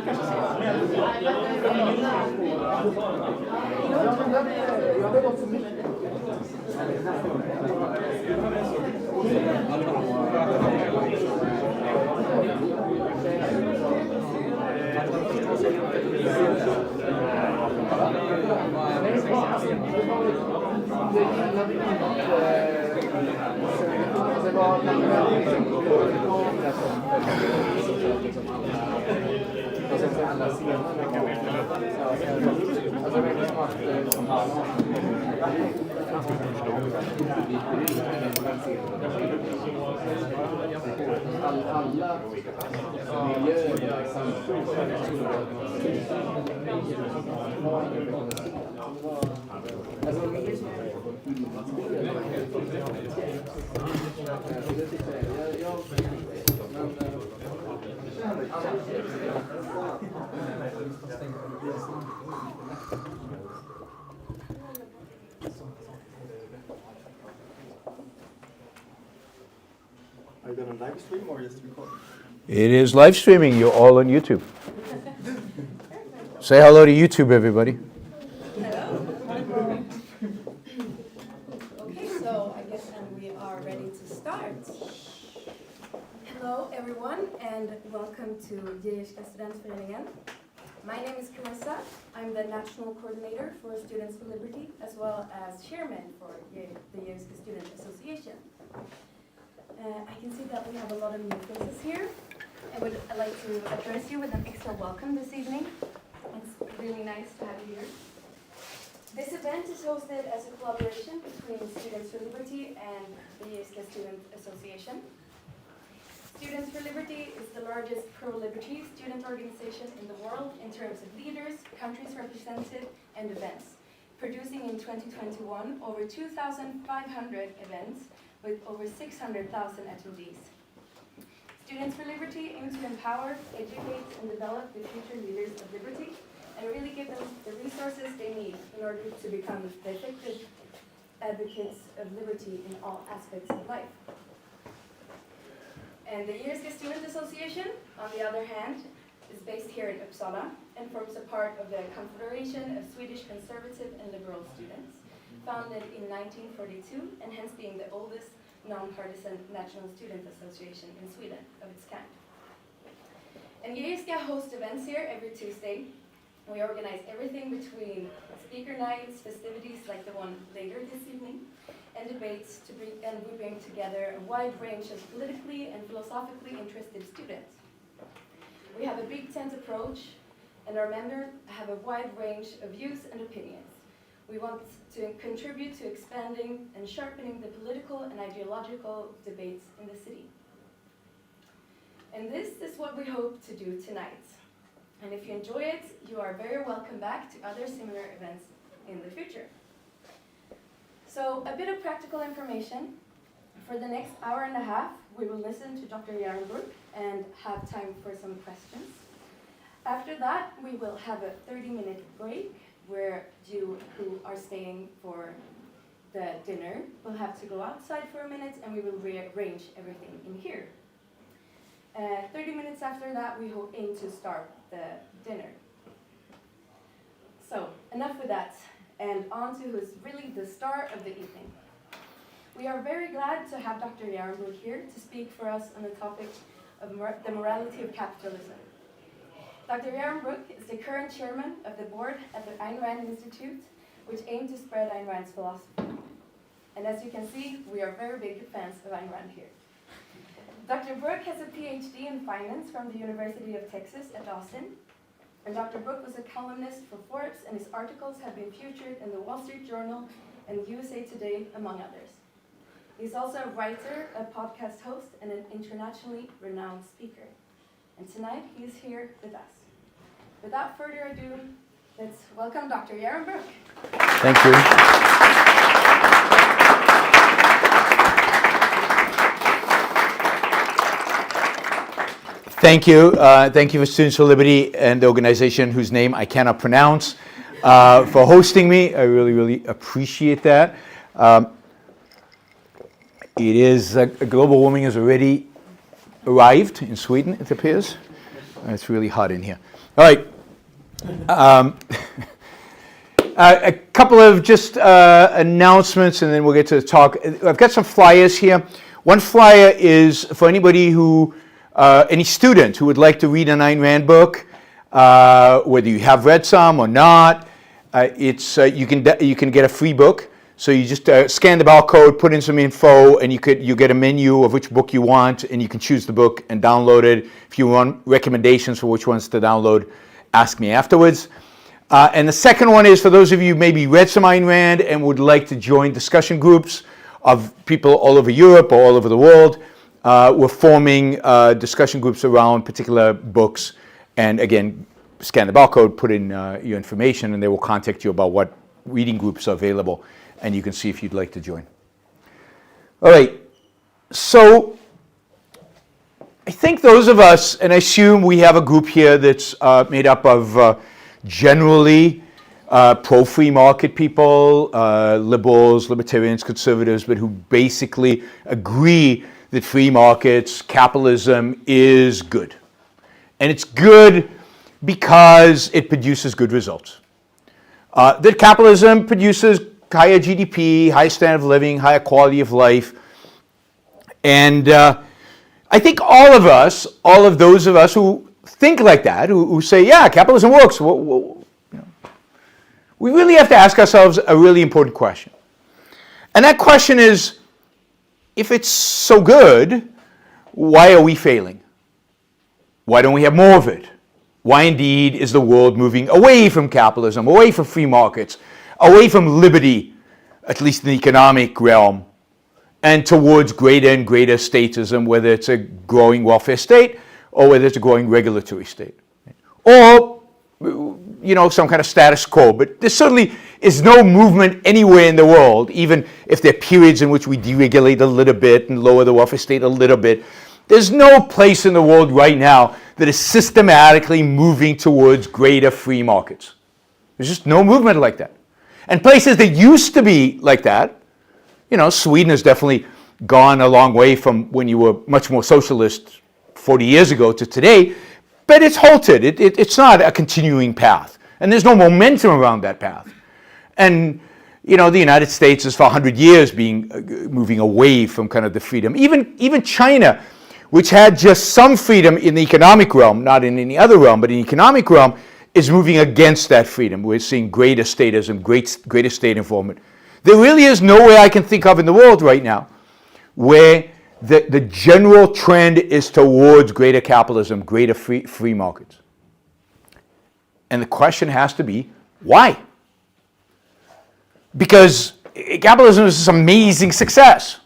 Are you going to live stream or just record? It is live streaming. You're all on YouTube. Say hello to YouTube, everybody. Hello. Okay, so I guess then we are ready to start. Hello, everyone, and welcome to Judiska Studentföreningen. My name is Teresa. I'm the National Coordinator for Students for Liberty, as well as Chairman for the Judiska Student Association. I can see that we have a lot of new faces here. I would like to address you with an extra welcome this evening. It's really nice to have you here. This event is hosted as a collaboration between Students for Liberty and the Judiska Student Association. Students for Liberty is the largest pro-liberty student organization in the world in terms of leaders, countries represented, and events, producing in 2021 over 2,500 events with over 600,000 attendees. Students for Liberty aim to empower, educate, and develop the future leaders of liberty, and really give them the resources they need in order to become the effective advocates of liberty in all aspects of life. And the Judiska Student Association, on the other hand, is based here in Uppsala and forms a part of the Confederation of Swedish Conservative and Liberal Students, founded in 1942 and hence being the oldest non-partisan national student association in Sweden of its kind. And Judiska hosts events here every Tuesday. We organize everything between speaker nights, festivities like the one later this evening, and debates and we bring together a wide range of politically and philosophically interested students. We have a big tent approach, and our members have a wide range of views and opinions. We want to contribute to expanding and sharpening the political and ideological debates in the city. And this is what we hope to do tonight. And if you enjoy it, you are very welcome back to other similar events in the future. So, a bit of practical information. For the next hour and a half, we will listen to Dr. Yaron and have time for some questions. After that, we will have a 30-minute break where you who are staying for the dinner will have to go outside for a minute, and we will rearrange everything in here. 30 minutes after that, we will aim to start the dinner. So, enough with that, and on to who's really the star of the evening. We are very glad to have Dr. Yaron here to speak for us on the topic of the morality of capitalism. Dr. Yaron is the current chairman of the board at the Ayn Rand Institute, which aims to spread Ayn Rand's philosophy. And as you can see, we are very big fans of Ayn Rand here. Dr. Brooke has a PhD in finance from the University of Texas at Austin. And Dr. Brooke was a columnist for Forbes, and his articles have been featured in the Wall Street Journal and USA Today, among others. He's also a writer, a podcast host, and an internationally renowned speaker. And tonight, he is here with us. Without further ado, let's welcome Dr. Yaron Brooke. Thank you. Thank you. Thank you for Students for Liberty and the organization whose name I cannot pronounce for hosting me. I really, really appreciate that. It is global warming has already arrived in Sweden, it appears. It's really hot in here. All right. A couple of just announcements, and then we'll get to the talk. I've got some flyers here. One flyer is for anybody who, any student who would like to read an Ayn Rand book, whether you have read some or not. You can get a free book. So you just scan the barcode, put in some info, and you get a menu of which book you want, and you can choose the book and download it. If you want recommendations for which ones to download, ask me afterwards. And the second one is for those of you who maybe read some Ayn Rand and would like to join discussion groups of people all over Europe or all over the world. We're forming discussion groups around particular books. And again, scan the barcode, put in your information, and they will contact you about what reading groups are available. And you can see if you'd like to join. All right, so I think those of us, and I assume we have a group here that's made up of generally pro-free market people, liberals, libertarians, conservatives, but who basically agree that free markets, capitalism is good. And it's good because it produces good results. That capitalism produces higher GDP, higher standard of living, higher quality of life. And I think all of those of us who think like that, who say, yeah, capitalism works, we really have to ask ourselves a really important question. And that question is, if it's so good, why are we failing? Why don't we have more of it? Why indeed is the world moving away from capitalism, away from free markets, away from liberty, at least in the economic realm, and towards greater and greater statism, whether it's a growing welfare state or whether it's a growing regulatory state, or some kind of status quo. But there certainly is no movement anywhere in the world, even if there are periods in which we deregulate a little bit and lower the welfare state a little bit. There's no place in the world right now that is systematically moving towards greater free markets. There's just no movement like that. And places that used to be like that, Sweden has definitely gone a long way from when you were much more socialist 40 years ago to today, but it's halted. It's not a continuing path. And there's no momentum around that path. And, the United States is for 100 years moving away from kind of the freedom. Even China, which had just some freedom in the economic realm, not in any other realm, but in the economic realm, is moving against that freedom. We're seeing greater statism, greater state involvement. There really is no way I can think of in the world right now where the general trend is towards greater capitalism, greater free markets. And the question has to be, why? Because capitalism is this amazing success.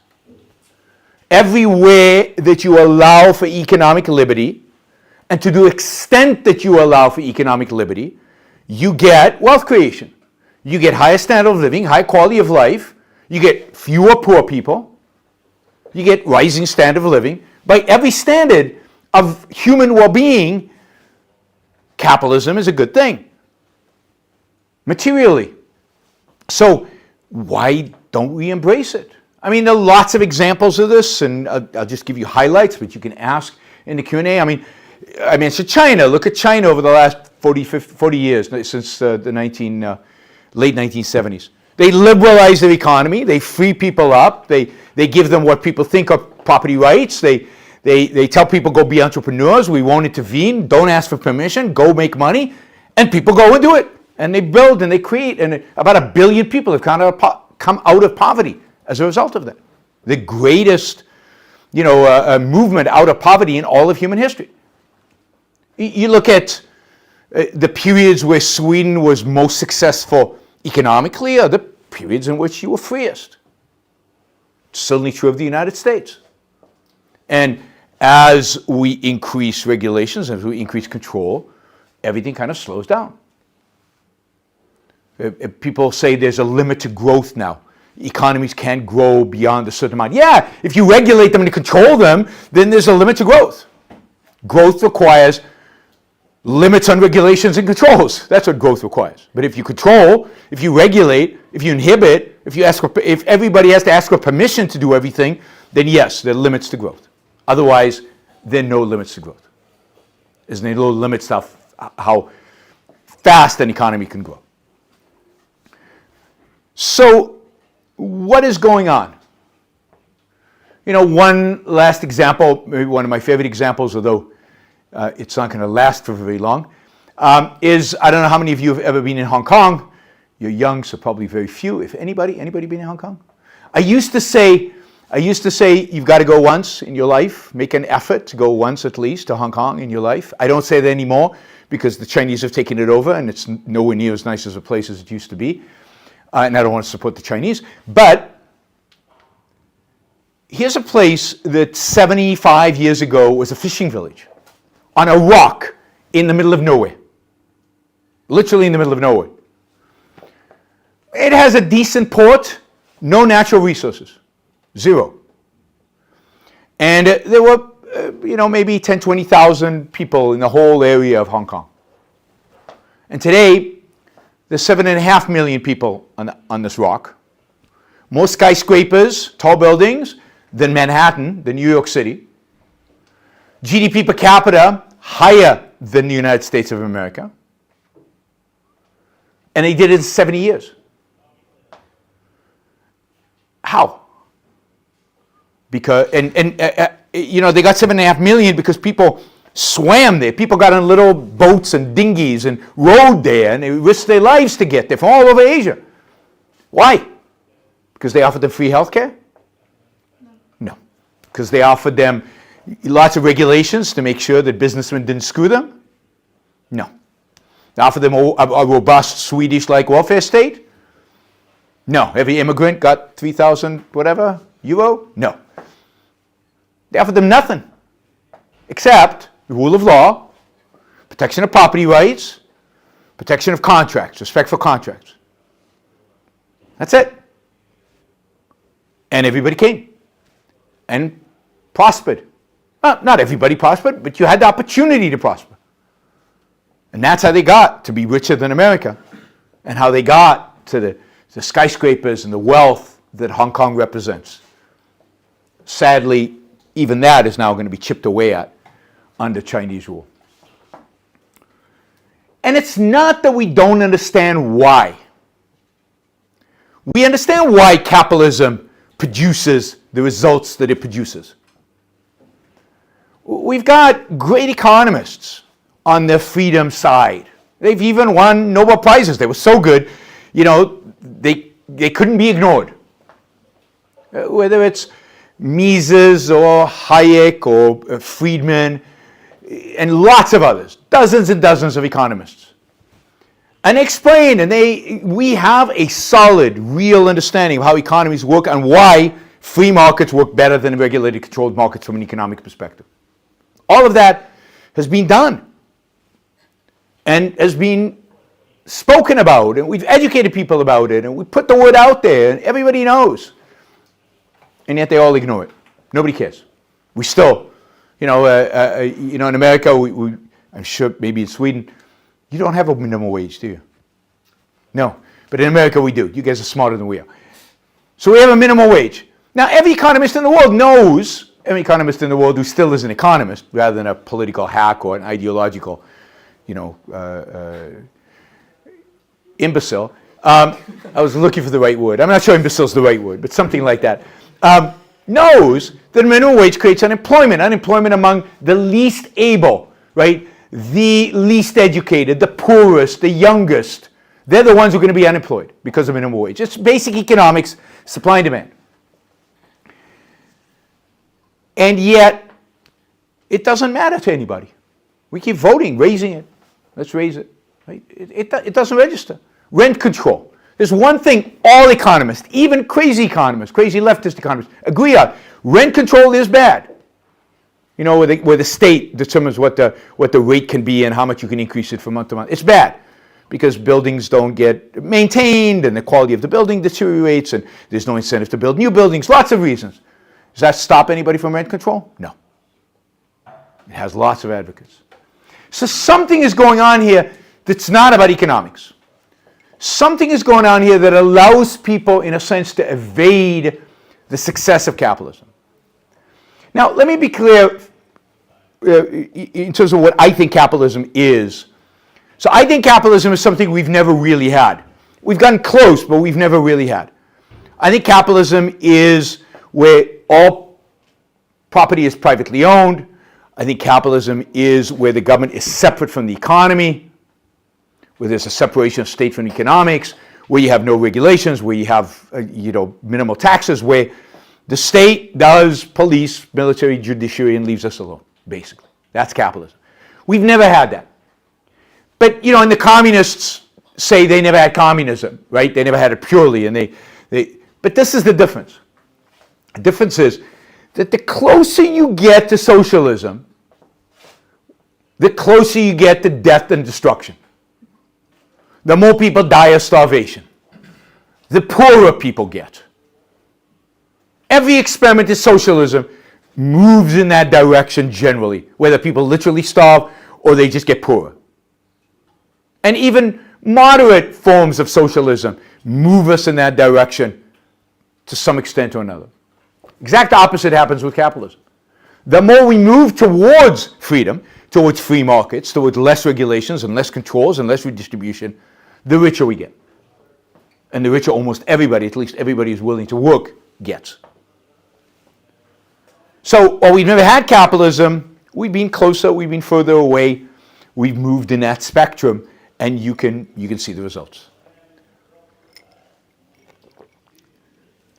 Everywhere that you allow for economic liberty, and to the extent that you allow for economic liberty, you get wealth creation. You get higher standard of living, high quality of life. You get fewer poor people. You get rising standard of living. By every standard of human well-being, capitalism is a good thing, materially. So why don't we embrace it? I mean, there are lots of examples of this, and I'll just give you highlights, but you can ask in the Q&A. I mentioned China. Look at China over the last 40 years, since the late 1970s. They liberalize their economy. They free people up. They give them what people think are property rights. They tell people, go be entrepreneurs. We won't intervene. Don't ask for permission. Go make money. And people go and do it. And they build and they create. And about 1 billion people have come out of poverty as a result of that. The greatest movement out of poverty in all of human history. You look at the periods where Sweden was most successful economically are the periods in which you were freest. It's certainly true of the United States. And as we increase regulations, as we increase control, everything kind of slows down. People say there's a limit to growth now. Economies can't grow beyond a certain amount. Yeah, if you regulate them and control them, then there's a limit to growth. Growth requires limits on regulations and controls. That's what growth requires. But if you control, if you regulate, if you inhibit, if everybody has to ask for permission to do everything, then yes, there are limits to growth. Otherwise, there are no limits to growth. There's no limits to how fast an economy can grow. So what is going on? You know, one last example, maybe one of my favorite examples, although it's not going to last for very long, is, I don't know how many of you have ever been in Hong Kong. You're young, so probably very few. If anybody been in Hong Kong? I used to say you've got to go once in your life, make an effort to go once at least to Hong Kong in your life. I don't say that anymore because the Chinese have taken it over and it's nowhere near as nice as a place as it used to be. And I don't want to support the Chinese. But here's a place that 75 years ago was a fishing village on a rock in the middle of nowhere. Literally in the middle of nowhere. It has a decent port, no natural resources, zero. And there were, maybe 10, 20,000 people in the whole area of Hong Kong. And today, there's 7.5 million people on this rock. More skyscrapers, tall buildings, than Manhattan, than New York City. GDP per capita, higher than the United States of America. And they did it in 70 years. How? Because, they got 7.5 million because people swam there. People got on little boats and dinghies and rode there, and they risked their lives to get there from all over Asia. Why? Because they offered them free health care? No. Because they offered them lots of regulations to make sure that businessmen didn't screw them? No. They offered them a robust Swedish-like welfare state? No. Every immigrant got 3,000 whatever euro? No. They offered them nothing except the rule of law, protection of property rights, protection of contracts, respect for contracts. That's it. And everybody came and prospered. Not everybody prospered, but you had the opportunity to prosper. And that's how they got to be richer than America, and how they got to the skyscrapers and the wealth that Hong Kong represents. Sadly, even that is now going to be chipped away at under Chinese rule. And it's not that we don't understand why. We understand why capitalism produces the results that it produces. We've got great economists on the freedom side. They've even won Nobel Prizes. They were so good, they couldn't be ignored. Whether it's Mises or Hayek or Friedman and lots of others, dozens and dozens of economists. And they explain, and we have a solid, real understanding of how economies work and why free markets work better than regulated, controlled markets from an economic perspective. All of that has been done and has been spoken about, and we've educated people about it, and we put the word out there, and everybody knows. And yet they all ignore it. Nobody cares. We still, in America, I'm sure maybe in Sweden, you don't have a minimum wage, do you? No. But in America, we do. You guys are smarter than we are. So we have a minimum wage. Now, every economist in the world knows, every economist in the world who still is an economist, rather than a political hack or an ideological, imbecile. I was looking for the right word. I'm not sure imbecile is the right word, but something like that. Knows that minimum wage creates unemployment among the least able, right? The least educated, the poorest, the youngest. They're the ones who are going to be unemployed because of minimum wage. It's basic economics, supply and demand. And yet, it doesn't matter to anybody. We keep voting, raising it. Let's raise it. Right? It doesn't register. Rent control. There's one thing all economists, even crazy leftist economists, agree on. Rent control is bad. Where the state determines what the rate can be and how much you can increase it from month to month. It's bad because buildings don't get maintained and the quality of the building deteriorates and there's no incentive to build new buildings. Lots of reasons. Does that stop anybody from rent control? No. It has lots of advocates. So something is going on here that's not about economics. Something is going on here that allows people, in a sense, to evade the success of capitalism. Now, let me be clear in terms of what I think capitalism is So I think capitalism is something we've never really had. We've gotten close, but we've never really had. I think capitalism is where all property is privately owned. I think capitalism is where the government is separate from the economy, where there's a separation of state from economics, where you have no regulations, where you have minimal taxes, where the state does police, military, judiciary, and leaves us alone, basically. That's capitalism. We've never had that. But, and the communists say they never had communism, right? They never had it purely, but this is the difference. The difference is that the closer you get to socialism, the closer you get to death and destruction. The more people die of starvation. The poorer people get. Every experiment in socialism moves in that direction generally, whether people literally starve or they just get poorer. And even moderate forms of socialism move us in that direction to some extent or another. Exact opposite happens with capitalism. The more we move towards freedom, towards free markets, towards less regulations and less controls and less redistribution, the richer we get. And the richer almost everybody, at least everybody who's willing to work, gets. So, while we've never had capitalism, we've been closer, we've been further away, we've moved in that spectrum, and you can see the results.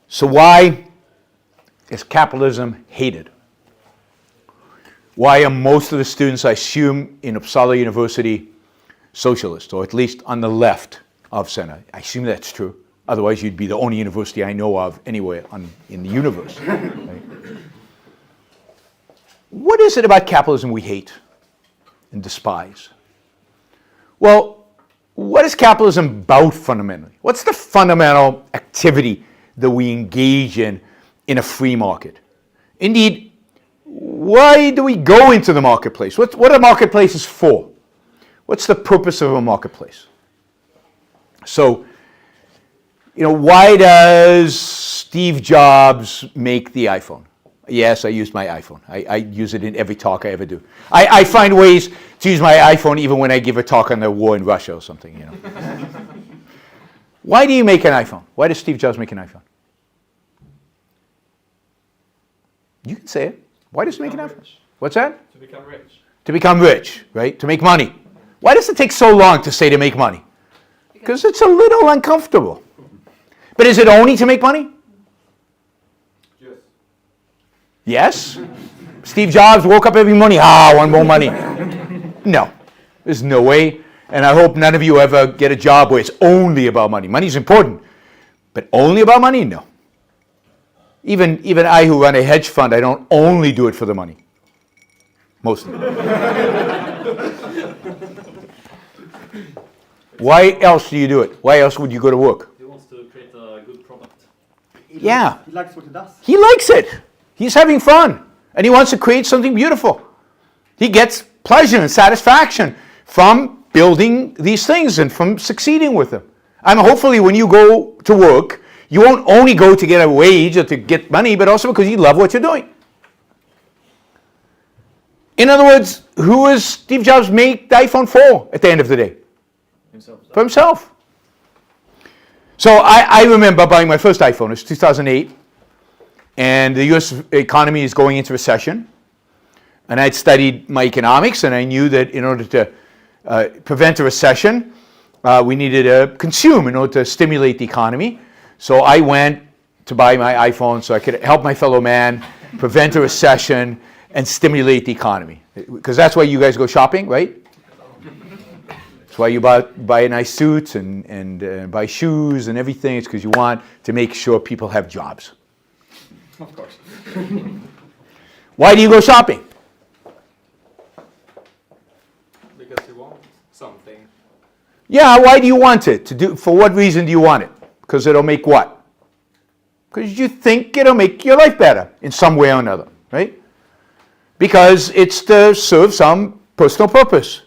So why is capitalism hated? Why are most of the students, I assume, in Uppsala University socialist, or at least on the left of center? I assume that's true. Otherwise, you'd be the only university I know of anywhere in the universe. Right? What is it about capitalism we hate and despise? Well, what is capitalism about fundamentally? What's the fundamental activity that we engage in a free market? Indeed, why do we go into the marketplace? What are marketplaces for? What's the purpose of a marketplace? So, why does Steve Jobs make the iPhone? Yes, I use my iPhone. I use it in every talk I ever do. I find ways to use my iPhone even when I give a talk on the war in Russia or something, Why do you make an iPhone? Why does Steve Jobs make an iPhone? You can say it. Why does he make an iPhone? What's that? To become rich. To become rich, right? To make money. Why does it take so long to say to make money? Because it's a little uncomfortable. But is it only to make money? Yes? Steve Jobs woke up every morning, I want more money. No, there's no way. And I hope none of you ever get a job where it's only about money. Money's important, but only about money? No. Even I who run a hedge fund, I don't only do it for the money. Mostly. Why else do you do it? Why else would you go to work? He wants to create a good product. Yeah. He likes what he does. He likes it. He's having fun. And he wants to create something beautiful. He gets pleasure and satisfaction from building these things and from succeeding with them. And hopefully when you go to work, you won't only go to get a wage or to get money, but also because you love what you're doing. In other words, who does Steve Jobs make the iPhone for at the end of the day? Himself. For himself. So I remember buying my first iPhone. It was 2008. And the U.S. economy is going into recession. And I'd studied my economics, and I knew that in order to prevent a recession, we needed to consume in order to stimulate the economy. So I went to buy my iPhone so I could help my fellow man prevent a recession and stimulate the economy. Because that's why you guys go shopping, right? That's why you buy a nice suit and buy shoes and everything. It's because you want to make sure people have jobs. Of course. Why do you go shopping? Because you want something. Yeah, why do you want it? For what reason do you want it? Because it'll make what? Because you think it'll make your life better in some way or another, right? Because it's to serve some personal purpose.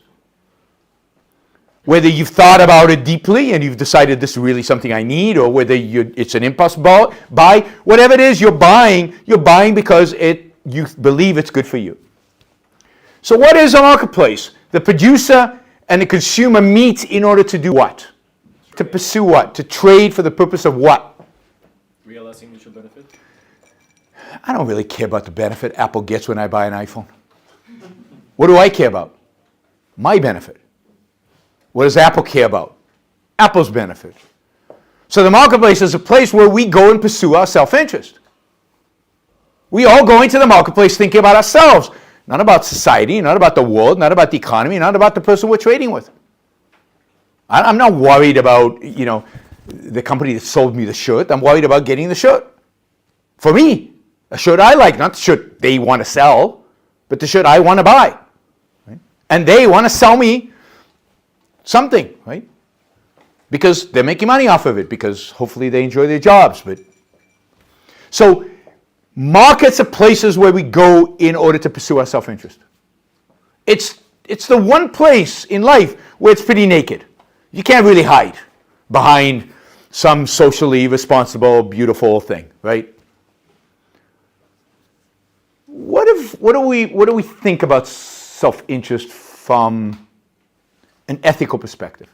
Whether you've thought about it deeply and you've decided this is really something I need, or whether it's an impulse buy, whatever it is you're buying because you believe it's good for you. So what is a marketplace? The producer And the consumer meets in order to do what? To pursue what? To trade for the purpose of what? Realizing mutual benefit. I don't really care about the benefit Apple gets when I buy an iPhone. What do I care about? My benefit. What does Apple care about? Apple's benefit. So the marketplace is a place where we go and pursue our self-interest. We all go into the marketplace thinking about ourselves, not about society, not about the world, not about the economy, not about the person we're trading with. I'm not worried about, the company that sold me the shirt. I'm worried about getting the shirt. For me, a shirt I like, not the shirt they want to sell, but the shirt I want to buy. Right? And they want to sell me something, right? Because they're making money off of it, because hopefully they enjoy their jobs. So markets are places where we go in order to pursue our self-interest. It's the one place in life where it's pretty naked. You can't really hide behind some socially responsible, beautiful thing, right? What do we think about self-interest from an ethical perspective?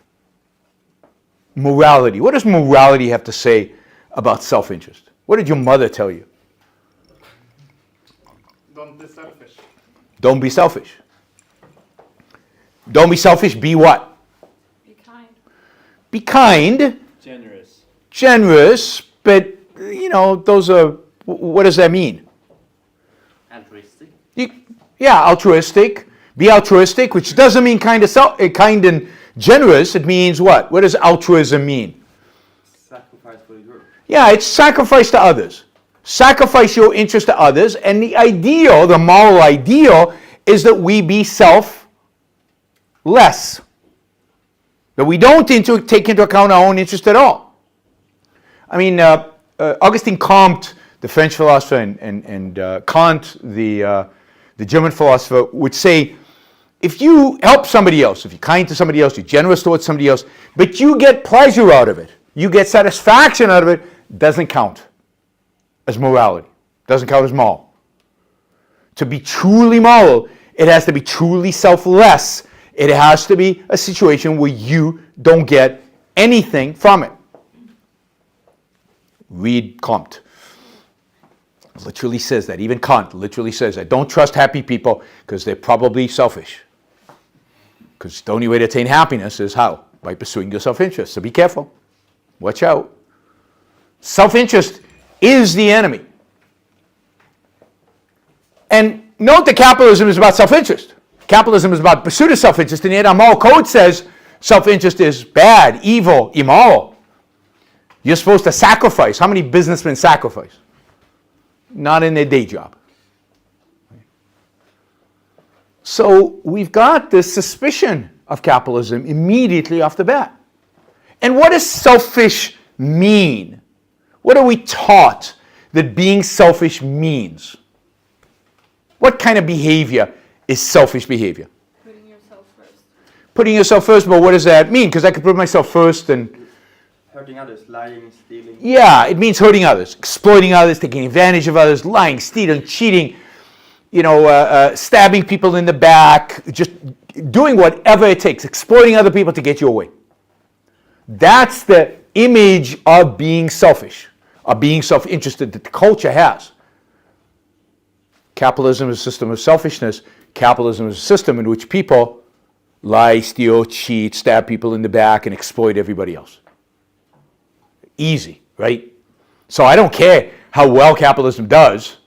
Morality. What does morality have to say about self-interest? What did your mother tell you? Don't be selfish. Don't be selfish. Don't be selfish, be what? Be kind. Be kind. Generous. Generous, but, those are, what does that mean? Altruistic. Altruistic. Be altruistic, which doesn't mean kind and generous. It means what? What does altruism mean? Sacrifice for the group. Yeah, it's sacrifice to others. Sacrifice your interest to others, and the moral ideal, is that we be selfless. That we don't take into account our own interest at all. I mean, Auguste Comte, the French philosopher, and Kant, the German philosopher, would say, if you help somebody else, if you're kind to somebody else, you're generous towards somebody else, but you get pleasure out of it, you get satisfaction out of it, doesn't count as morality, doesn't count as moral. To be truly moral, it has to be truly selfless. It has to be a situation where you don't get anything from it. Read Comte. Literally says that. Even Kant literally says that. Don't trust happy people because they're probably selfish. Because the only way to attain happiness is how? By pursuing your self-interest. So be careful. Watch out. Self-interest is the enemy. And note that capitalism is about self-interest. Capitalism is about pursuit of self-interest, and yet our moral code says self-interest is bad, evil, immoral. You're supposed to sacrifice. How many businessmen sacrifice? Not in their day job. So we've got this suspicion of capitalism immediately off the bat. And what does selfish mean? What are we taught that being selfish means? What kind of behavior is selfish behavior? Putting yourself first. Putting yourself first, but what does that mean? Because I could put myself first and... Hurting others, lying, stealing. Yeah, it means hurting others, exploiting others, taking advantage of others, lying, stealing, cheating, stabbing people in the back, just doing whatever it takes, exploiting other people to get your way. That's the image of being selfish, of being self-interested that the culture has. Capitalism is a system of selfishness. Capitalism is a system in which people lie, steal, cheat, stab people in the back, and exploit everybody else. Easy, right? So I don't care how well capitalism does.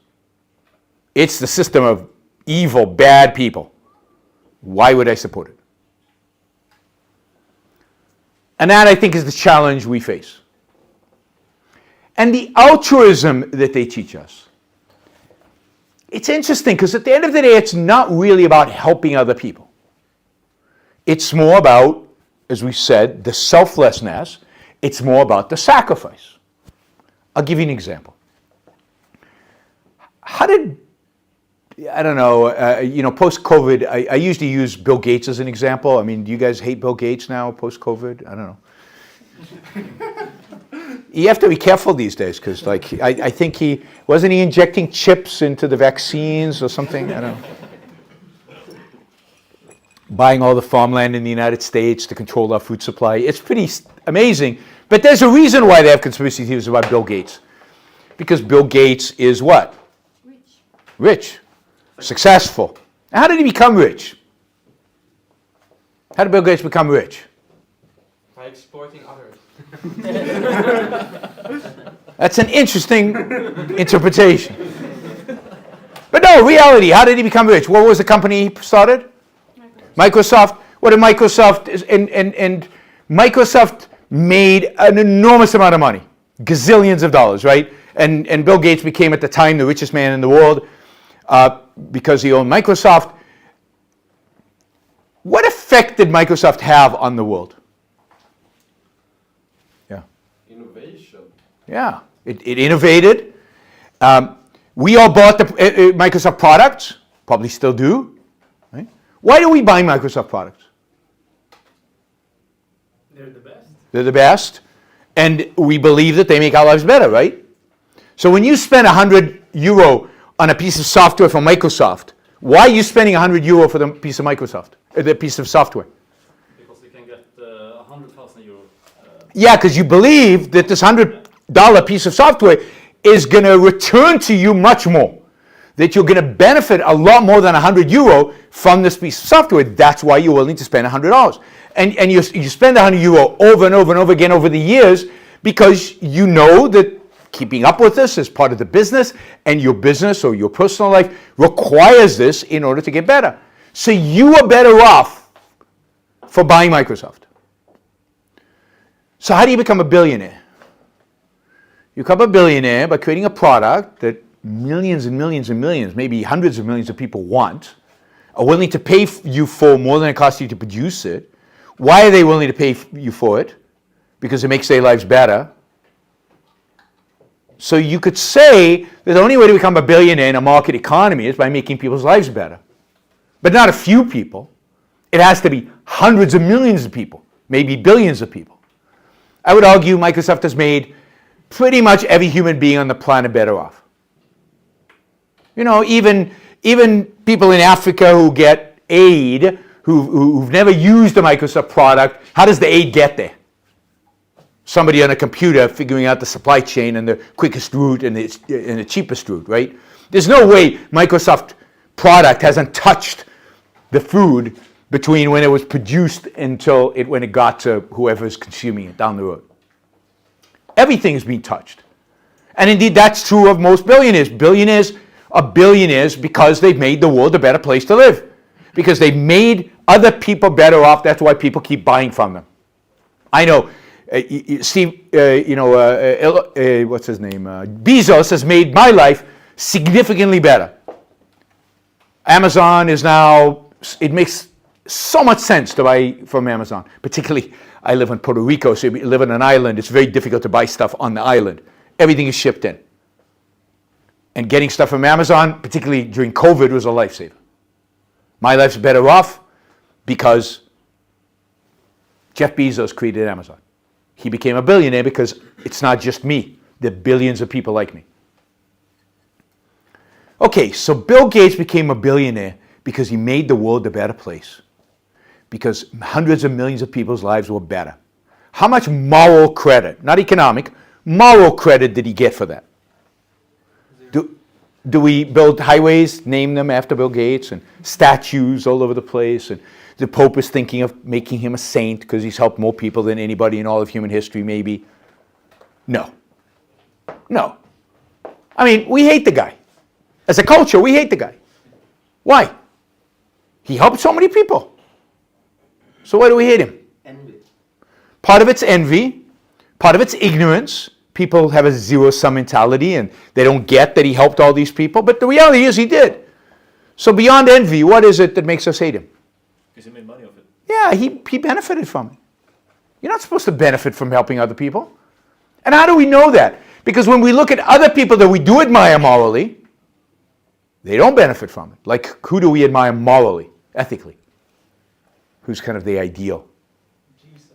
It's the system of evil, bad people. Why would I support it? And that, I think, is the challenge we face. And the altruism that they teach us. It's interesting because at the end of the day, it's not really about helping other people. It's more about, as we said, the selflessness. It's more about the sacrifice. I'll give you an example. Post-COVID, I usually use Bill Gates as an example. I mean, do you guys hate Bill Gates now, post-COVID? I don't know. You have to be careful these days because, I think wasn't he injecting chips into the vaccines or something? I don't know. buying all the farmland in the United States to control our food supply. It's pretty amazing. But there's a reason why they have conspiracy theories about Bill Gates. Because Bill Gates is what? Rich. Successful. How did he become rich? How did Bill Gates become rich? By exploiting others. That's an interesting interpretation. But no, reality, how did he become rich? What was the company he started? Microsoft. What did Microsoft, and Microsoft made an enormous amount of money. Gazillions of dollars, right? And Bill Gates became at the time the richest man in the world because he owned Microsoft. What effect did Microsoft have on the world? Yeah. Innovation. Yeah, it innovated. We all bought the Microsoft products, probably still do. Right? Why do we buy Microsoft products? They're the best. They're the best. And we believe that they make our lives better, right? So when you spend €100 on a piece of software from Microsoft, why are you spending €100 for the piece of Microsoft, the piece of software? Because you can get €100,000. Yeah, because you believe that this $100 piece of software is going to return to you much more. That you're going to benefit a lot more than €100 from this piece of software. That's why you're willing to spend $100. And you spend €100 over and over and over again over the years because you know that keeping up with this is part of the business, and your business or your personal life requires this in order to get better. So you are better off for buying Microsoft. So how do you become a billionaire? You become a billionaire by creating a product that millions and millions and millions, maybe hundreds of millions of people want, are willing to pay you for more than it costs you to produce it. Why are they willing to pay you for it? Because it makes their lives better. So you could say that the only way to become a billionaire in a market economy is by making people's lives better. But not a few people. It has to be hundreds of millions of people, maybe billions of people. I would argue Microsoft has made pretty much every human being on the planet better off. You know, even people in Africa who get aid, who've never used a Microsoft product, how does the aid get there? Somebody on a computer figuring out the supply chain and the quickest route and the cheapest route, right? There's no way Microsoft product hasn't touched the food between when it was produced until when it got to whoever's consuming it down the road. Everything is being touched. And indeed, that's true of most billionaires. Billionaires are billionaires because they've made the world a better place to live. Because they've made other people better off. That's why people keep buying from them. I know, Steve, what's his name? Bezos has made my life significantly better. Amazon is now, it makes so much sense to buy from Amazon. Particularly, I live in Puerto Rico, so if you live on an island, it's very difficult to buy stuff on the island. Everything is shipped in. And getting stuff from Amazon, particularly during COVID, was a lifesaver. My life's better off because Jeff Bezos created Amazon. He became a billionaire because it's not just me. There are billions of people like me. Okay, so Bill Gates became a billionaire because he made the world a better place. Because hundreds of millions of people's lives were better. How much moral credit, not economic, moral credit did he get for that? Do we build highways, name them after Bill Gates, and statues all over the place, and the Pope is thinking of making him a saint because he's helped more people than anybody in all of human history, maybe? No. No. I mean, we hate the guy. As a culture, we hate the guy. Why? He helped so many people. So why do we hate him? Envy. Part of it's envy, part of it's ignorance. People have a zero-sum mentality and they don't get that he helped all these people. But the reality is he did. So beyond envy, what is it that makes us hate him? Because he made money off it. Yeah, he benefited from it. You're not supposed to benefit from helping other people. And how do we know that? Because when we look at other people that we do admire morally, they don't benefit from it. Like, who do we admire morally, ethically? Who's kind of the ideal? Jesus.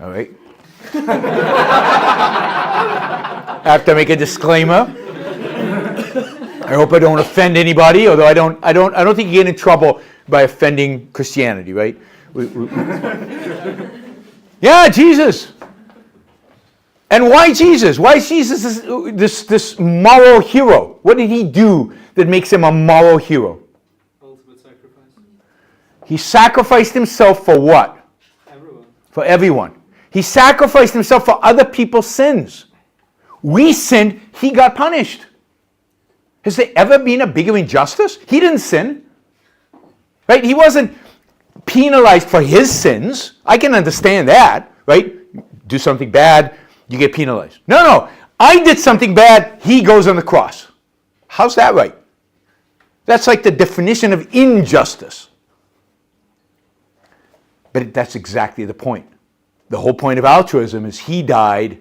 All right. I have to make a disclaimer. I hope I don't offend anybody, although I don't think you get in trouble by offending Christianity, right? Yeah, Jesus. And why Jesus? Why is Jesus this moral hero? What did he do that makes him a moral hero? Ultimate sacrifice. He sacrificed himself for what? Everyone. For everyone. He sacrificed himself for other people's sins. We sinned, he got punished. Has there ever been a bigger injustice? He didn't sin. Right? He wasn't penalized for his sins. I can understand that, right? Do something bad, you get penalized. No. I did something bad, he goes on the cross. How's that right? That's like the definition of injustice. But that's exactly the point. The whole point of altruism is he died,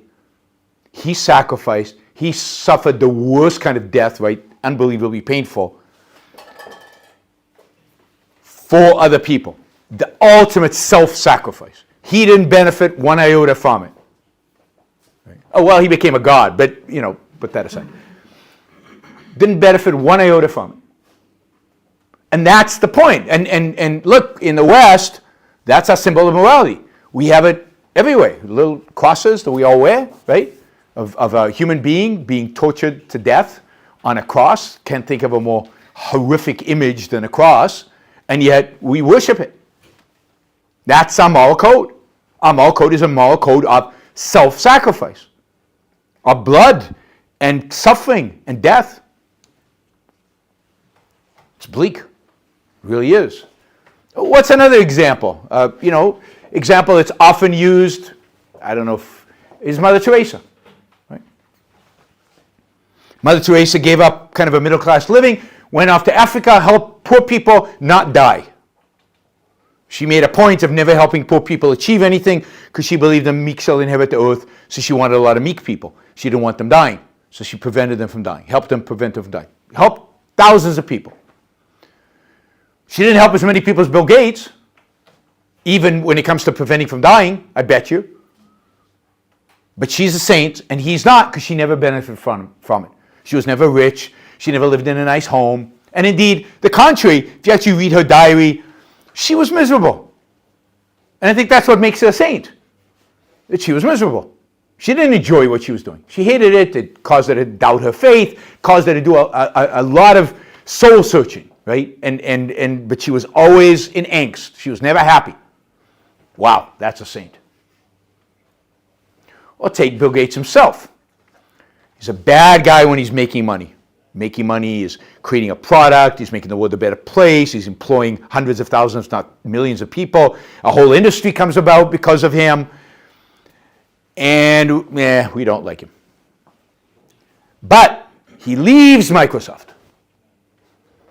he sacrificed, he suffered the worst kind of death, right? Unbelievably painful, for other people. The ultimate self-sacrifice. He didn't benefit one iota from it. Right? Oh, well, he became a god, but, put that aside. Didn't benefit one iota from it. And that's the point. And look, in the West, that's our symbol of morality. We have it everywhere. Little crosses that we all wear, right? Of a human being tortured to death on a cross. Can't think of a more horrific image than a cross. And yet we worship it. That's our moral code. Our moral code is a moral code of self-sacrifice, of blood and suffering and death. It's bleak. It really is. What's another example? Example that's often used, I don't know, is Mother Teresa. Right? Mother Teresa gave up kind of a middle-class living, went off to Africa, helped poor people not die. She made a point of never helping poor people achieve anything because she believed the meek shall inherit the earth, so she wanted a lot of meek people. She didn't want them dying, so she prevented them from dying, helped them prevent them from dying. Helped thousands of people. She didn't help as many people as Bill Gates, even when it comes to preventing from dying, I bet you. But she's a saint, and he's not, because she never benefited from it. She was never rich. She never lived in a nice home. And indeed, the contrary, if you actually read her diary, she was miserable. And I think that's what makes her a saint, that she was miserable. She didn't enjoy what she was doing. She hated it. It caused her to doubt her faith, caused her to do a lot of soul searching, right? But she was always in angst. She was never happy. Wow, that's a saint. Or take Bill Gates himself. He's a bad guy when he's making money. Making money is creating a product, he's making the world a better place, he's employing hundreds of thousands, if not millions of people. A whole industry comes about because of him. And we don't like him. But he leaves Microsoft.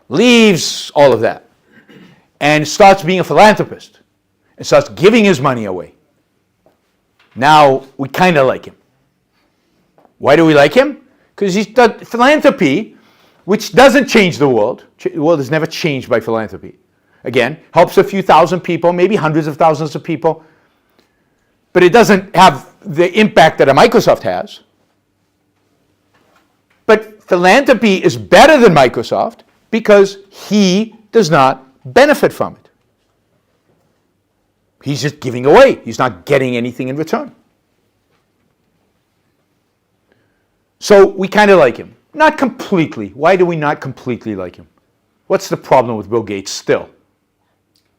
Leaves all of that. And starts being a philanthropist. And starts giving his money away. Now, we kind of like him. Why do we like him? Because he's done philanthropy, which doesn't change the world. The world is never changed by philanthropy. Again, helps a few thousand people, maybe hundreds of thousands of people. But it doesn't have the impact that a Microsoft has. But philanthropy is better than Microsoft because he does not benefit from it. He's just giving away. He's not getting anything in return. So we kind of like him. Not completely. Why do we not completely like him? What's the problem with Bill Gates still?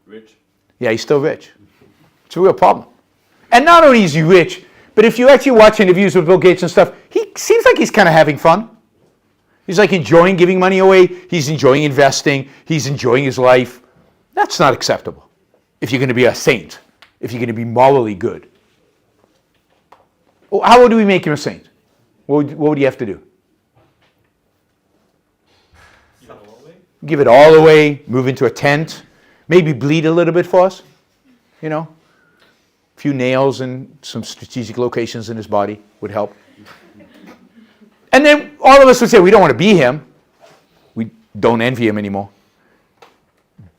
Rich. Yeah, he's still rich. It's a real problem. And not only is he rich, but if you actually watch interviews with Bill Gates and stuff, he seems like he's kind of having fun. He's like enjoying giving money away. He's enjoying investing. He's enjoying his life. That's not acceptable if you're going to be a saint, if you're going to be morally good. Well, how would we make him a saint? What would you have to do? Give it all away, move into a tent, maybe bleed a little bit for us, a few nails in some strategic locations in his body would help. And then all of us would say, we don't want to be him. We don't envy him anymore.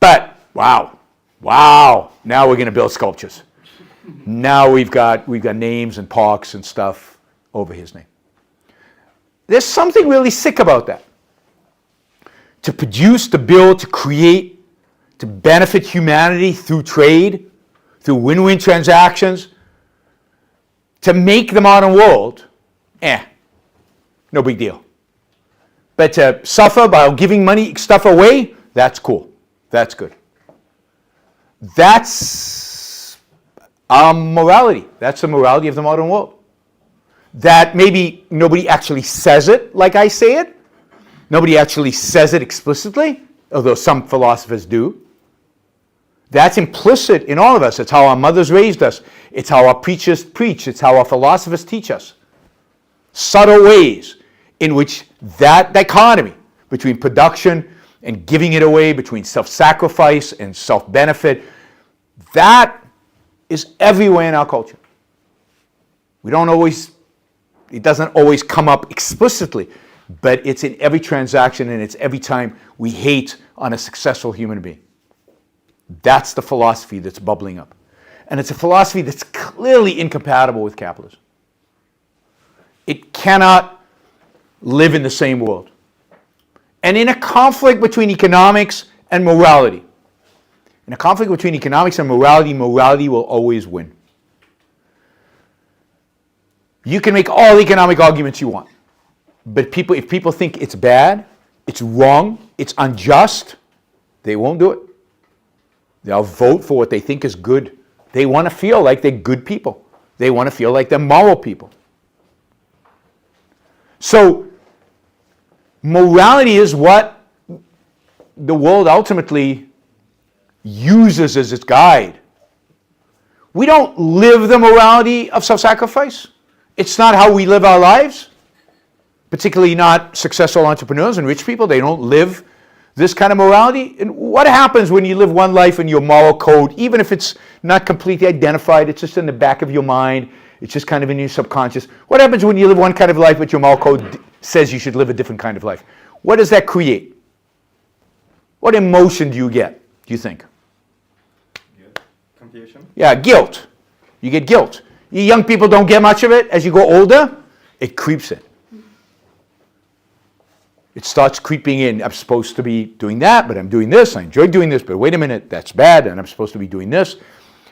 But, wow, now we're going to build sculptures. Now we've got names and parks and stuff over his name. There's something really sick about that. to produce, to build, to create, to benefit humanity through trade, through win-win transactions, to make the modern world, no big deal. But to suffer by giving money, stuff away, that's cool. That's good. That's our morality. That's the morality of the modern world. That maybe nobody actually says it like I say it. Nobody actually says it explicitly, although some philosophers do. That's implicit in all of us. It's how our mothers raised us. It's how our preachers preach. It's how our philosophers teach us. Subtle ways in which that dichotomy between production and giving it away, between self-sacrifice and self-benefit, that is everywhere in our culture. It doesn't always come up explicitly, but it's in every transaction and it's every time we hate on a successful human being. That's the philosophy that's bubbling up. And it's a philosophy that's clearly incompatible with capitalism. It cannot live in the same world. And in a conflict between economics and morality, morality will always win. You can make all the economic arguments you want, but if people think it's bad, it's wrong, it's unjust, they won't do it. They'll vote for what they think is good. They want to feel like they're good people. They want to feel like they're moral people. So, morality is what the world ultimately uses as its guide. We don't live the morality of self-sacrifice. It's not how we live our lives, particularly not successful entrepreneurs and rich people. They don't live this kind of morality. And what happens when you live one life in your moral code, even if it's not completely identified, it's just in the back of your mind, it's just kind of in your subconscious. What happens when you live one kind of life but your moral code says you should live a different kind of life? What does that create? What emotion do you get, do you think? Confusion. Yeah, guilt. You get guilt. You young people don't get much of it. As you go older, it creeps in. It starts creeping in. I'm supposed to be doing that, but I'm doing this. I enjoy doing this, but wait a minute, that's bad, and I'm supposed to be doing this.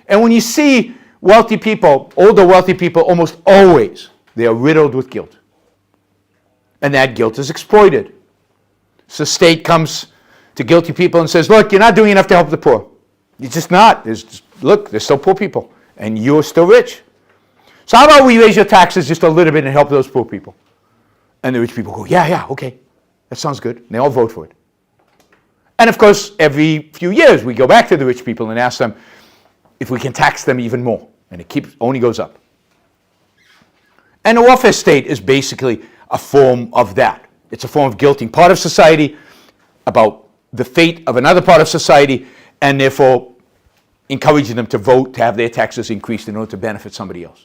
And when you see wealthy people, older wealthy people, almost always, they are riddled with guilt. And that guilt is exploited. So the state comes to guilty people and says, look, you're not doing enough to help the poor. You're just not. Look, there's still poor people, and you're still rich. So how about we raise your taxes just a little bit and help those poor people? And the rich people go, yeah, okay. That sounds good. And they all vote for it. And of course, every few years, we go back to the rich people and ask them if we can tax them even more. And it only goes up. And the welfare state is basically a form of that. It's a form of guilting part of society about the fate of another part of society, and therefore encouraging them to vote to have their taxes increased in order to benefit somebody else.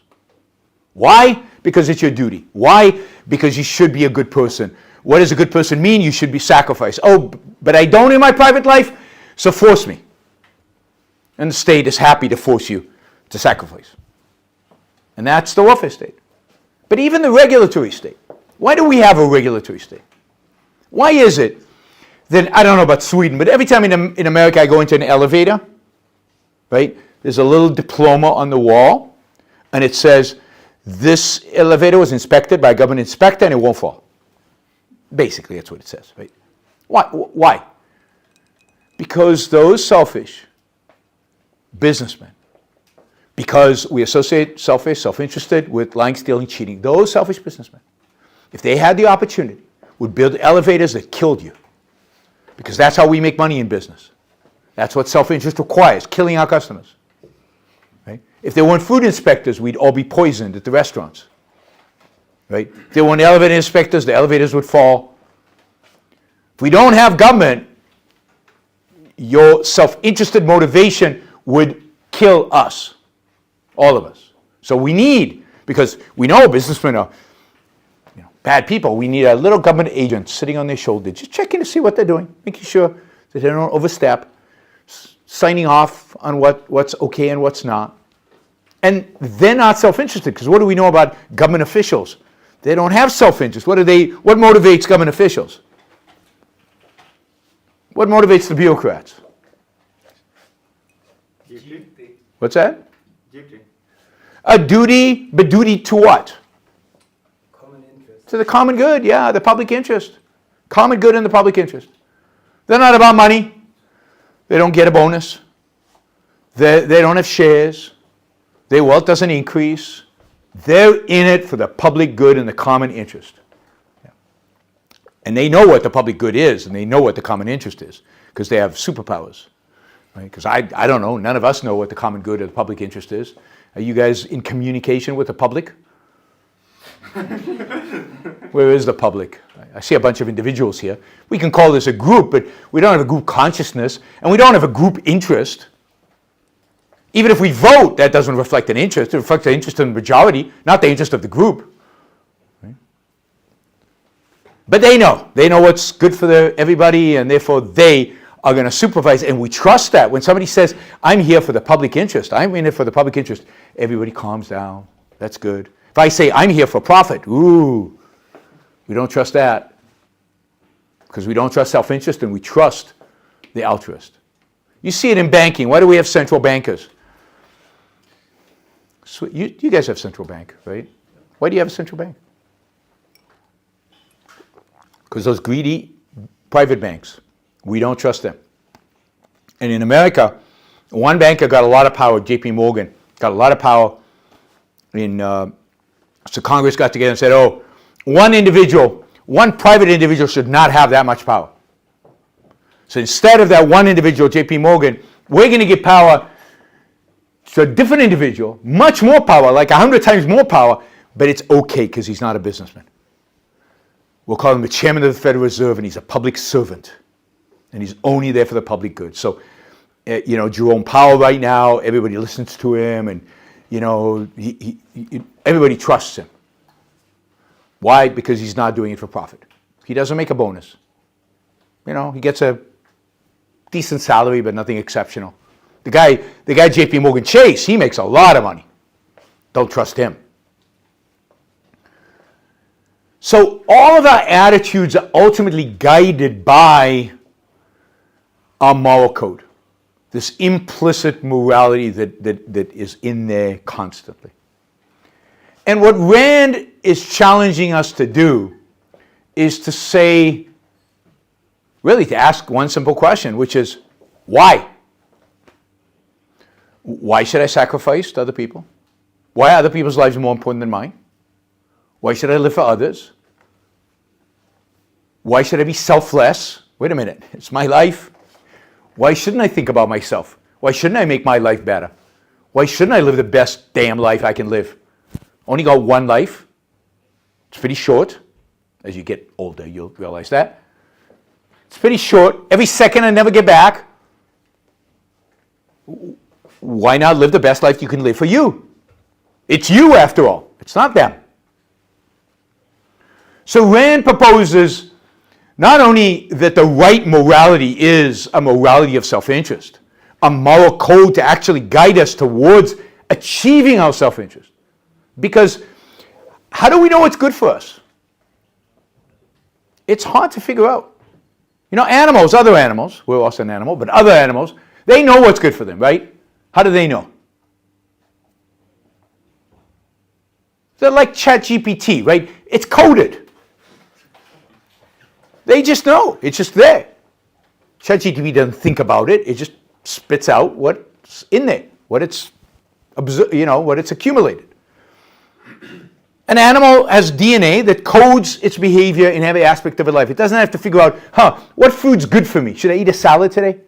Why? Because it's your duty. Why? Because you should be a good person. What does a good person mean? You should be sacrificed. Oh, but I don't in my private life, so force me. And the state is happy to force you to sacrifice. And that's the welfare state. But even the regulatory state. Why do we have a regulatory state? Why is it that, I don't know about Sweden, but every time in America I go into an elevator, right, there's a little diploma on the wall, and it says, this elevator was inspected by a government inspector and it won't fall. Basically, that's what it says, right? Why? Because those selfish businessmen, because we associate selfish, self-interested with lying, stealing, cheating, those selfish businessmen, if they had the opportunity, would build elevators that killed you. Because that's how we make money in business. That's what self-interest requires, killing our customers. Right? If there weren't food inspectors, we'd all be poisoned at the restaurants. Right? If there weren't elevator inspectors, the elevators would fall. If we don't have government, your self-interested motivation would kill us, all of us. So we need, because we know businessmen are bad people, we need a little government agent sitting on their shoulder, just checking to see what they're doing, making sure that they don't overstep, signing off on what's okay and what's not. And they're not self-interested, because what do we know about government officials? They don't have self-interest. What motivates government officials? What motivates the bureaucrats? Duty. What's that? Duty. A duty, but duty to what? Common interest. To the common good, yeah, the public interest. Common good and the public interest. They're not about money. They don't get a bonus. They don't have shares. Their wealth doesn't increase. They're in it for the public good and the common interest. Yeah. And they know what the public good is, and they know what the common interest is, because they have superpowers. Right? Because I don't know, none of us know what the common good or the public interest is. Are you guys in communication with the public? Where is the public? I see a bunch of individuals here. We can call this a group, but we don't have a group consciousness, and we don't have a group interest. Even if we vote, that doesn't reflect an interest. It reflects the interest of the majority, not the interest of the group. Right? But they know. They know what's good for everybody, and therefore they are going to supervise, and we trust that. When somebody says, I'm here for the public interest, I'm in it for the public interest, everybody calms down. That's good. If I say, I'm here for profit, ooh, we don't trust that. Because we don't trust self-interest, and we trust the altruist. You see it in banking. Why do we have central bankers? So you guys have central bank, right? Why do you have a central bank? Because those greedy private banks, we don't trust them. And in America, one banker got a lot of power, JP Morgan, got a lot of power. So Congress got together and said, oh, one private individual should not have that much power. So instead of that one individual, JP Morgan, we're going to give power to a different individual, much more power, like 100 times more power, but it's okay because he's not a businessman. We'll call him the chairman of the Federal Reserve, and he's a public servant. And he's only there for the public good. So, Jerome Powell right now, everybody listens to him, and, everybody trusts him. Why? Because he's not doing it for profit. He doesn't make a bonus. He gets a decent salary, but nothing exceptional. The guy JP Morgan Chase, he makes a lot of money. Don't trust him. So all of our attitudes are ultimately guided by our moral code, this implicit morality that is in there constantly. And what Rand is challenging us to do is to say, really to ask one simple question, which is, why? Why should I sacrifice to other people? Why are other people's lives more important than mine? Why should I live for others? Why should I be selfless? Wait a minute, it's my life. Why shouldn't I think about myself? Why shouldn't I make my life better? Why shouldn't I live the best damn life I can live? Only got one life. It's pretty short. As you get older, you'll realize that. It's pretty short. Every second I never get back. Why not live the best life you can live for you? It's you, after all. It's not them. So Rand proposes not only that the right morality is a morality of self-interest, a moral code to actually guide us towards achieving our self-interest. Because how do we know what's good for us? It's hard to figure out. Animals, other animals, we're also an animal, but other animals, they know what's good for them, right? How do they know? They're like ChatGPT, right? It's coded. They just know. It's just there. ChatGPT doesn't think about it. It just spits out what's in there, what it's accumulated. An animal has DNA that codes its behavior in every aspect of its life. It doesn't have to figure out, what food's good for me? Should I eat a salad today?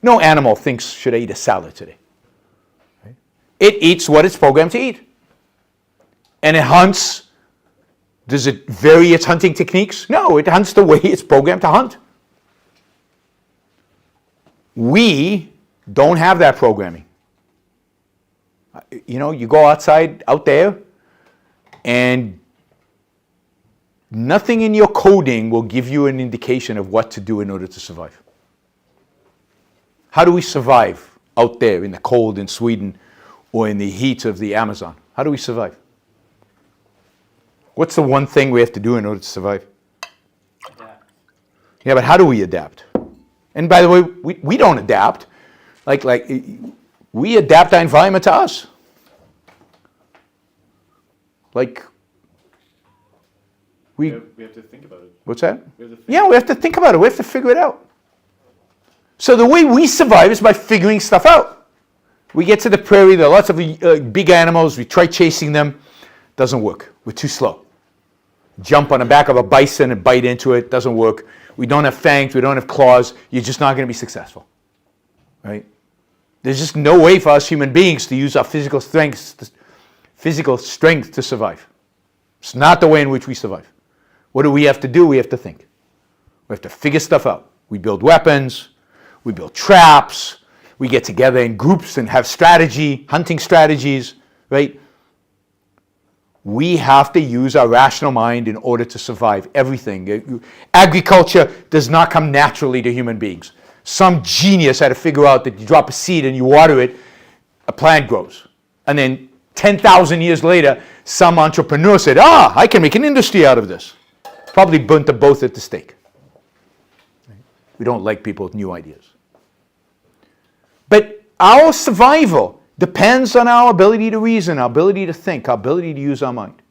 No animal thinks, should I eat a salad today? Right? It eats what it's programmed to eat. And it hunts. Does it vary its hunting techniques? No, it hunts the way it's programmed to hunt. We don't have that programming. You go out there, and nothing in your coding will give you an indication of what to do in order to survive. How do we survive out there in the cold in Sweden or in the heat of the Amazon? How do we survive? What's the one thing we have to do in order to survive? Adapt. Yeah, but how do we adapt? And by the way, we don't adapt. Like we adapt our environment to us. Like We have to think about it. what's that? We have to think. Yeah, we have to think about it. We have to figure it out. So the way we survive is by figuring stuff out. We get to the prairie, there are lots of big animals, we try chasing them, doesn't work. We're too slow. Jump on the back of a bison and bite into it, doesn't work. We don't have fangs, we don't have claws, you're just not going to be successful. Right? There's just no way for us human beings to use our physical strength to survive. It's not the way in which we survive. What do we have to do? We have to think. We have to figure stuff out. We build weapons, we build traps, we get together in groups and have strategy, hunting strategies, right? We have to use our rational mind in order to survive everything. Agriculture does not come naturally to human beings. Some genius had to figure out that you drop a seed and you water it, a plant grows. And then 10,000 years later, some entrepreneur said, I can make an industry out of this. Probably burnt them both at the stake. We don't like people with new ideas. But our survival depends on our ability to reason, our ability to think, our ability to use our mind.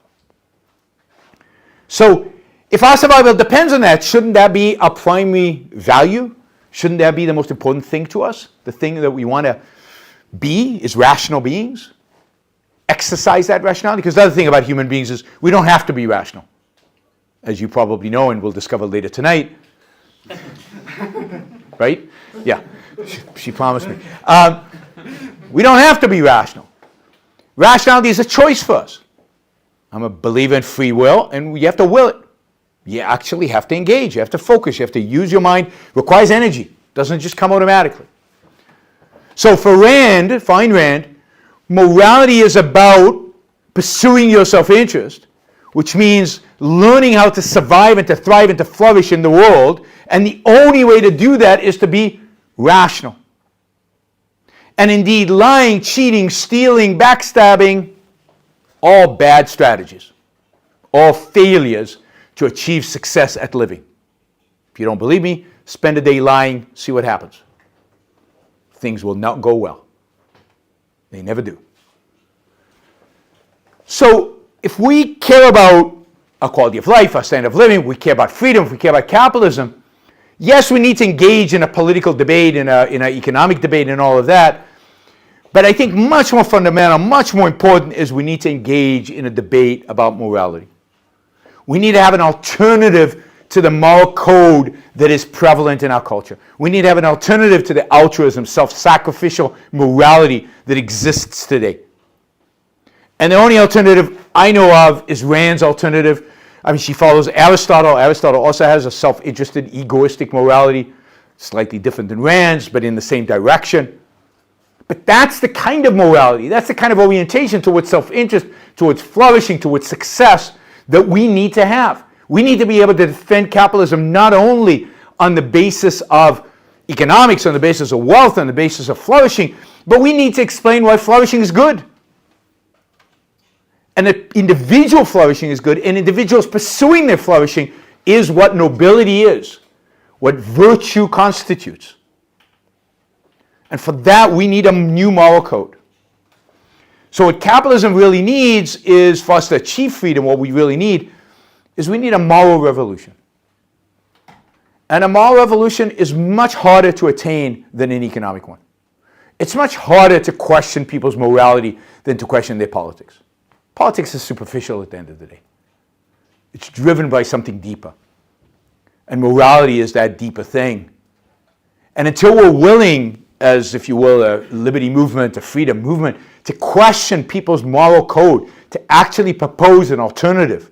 So if our survival depends on that, shouldn't that be our primary value? Shouldn't that be the most important thing to us? The thing that we want to be is rational beings? Exercise that rationality? Because the other thing about human beings is we don't have to be rational. As you probably know and will discover later tonight. Right? Yeah. She promised me. We don't have to be rational. Rationality is a choice for us. I'm a believer in free will, and you have to will it. You actually have to engage. You have to focus. You have to use your mind. It requires energy. It doesn't just come automatically. So for Ayn Rand, morality is about pursuing your self-interest, which means learning how to survive and to thrive and to flourish in the world. And the only way to do that is to be rational. And indeed, lying, cheating, stealing, backstabbing, all bad strategies, all failures to achieve success at living. If you don't believe me, spend a day lying, see what happens. Things will not go well. They never do. So, if we care about our quality of life, our standard of living, we care about freedom, if we care about capitalism, yes, we need to engage in a political debate, in an economic debate and all of that. But I think much more fundamental, much more important is we need to engage in a debate about morality. We need to have an alternative to the moral code that is prevalent in our culture. We need to have an alternative to the altruism, self-sacrificial morality that exists today. And the only alternative I know of is Rand's alternative. I mean, she follows Aristotle. Aristotle also has a self-interested, egoistic morality, slightly different than Rand's, but in the same direction. But that's the kind of morality, that's the kind of orientation towards self-interest, towards flourishing, towards success that we need to have. We need to be able to defend capitalism not only on the basis of economics, on the basis of wealth, on the basis of flourishing, but we need to explain why flourishing is good. And that individual flourishing is good, and individuals pursuing their flourishing is what nobility is, what virtue constitutes. And for that, we need a new moral code. So what capitalism really needs is, for us to achieve freedom, what we really need is we need a moral revolution. And a moral revolution is much harder to attain than an economic one. It's much harder to question people's morality than to question their politics. Politics is superficial at the end of the day. It's driven by something deeper. And morality is that deeper thing. And until we're willing, as if you will, a liberty movement, a freedom movement, to question people's moral code, to actually propose an alternative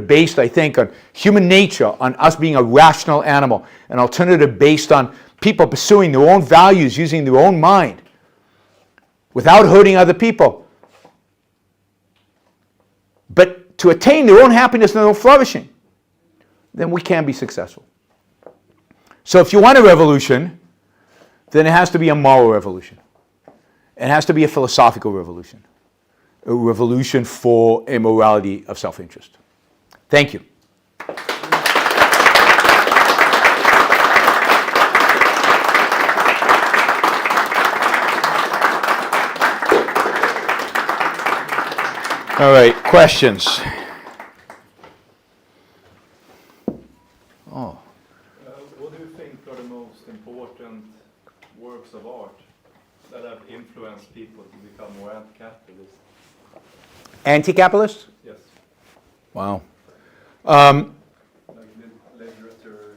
based, I think, on human nature, on us being a rational animal, an alternative based on people pursuing their own values, using their own mind, without hurting other people, but to attain their own happiness and their own flourishing, then we can be successful. So if you want a revolution, then it has to be a moral revolution. It has to be a philosophical revolution. A revolution for a morality of self-interest. Thank you. All right, questions? Oh. What do you think are the most important works of art that have influenced people to become more anti-capitalist? Anti-capitalist? Yes. Wow. Like literature.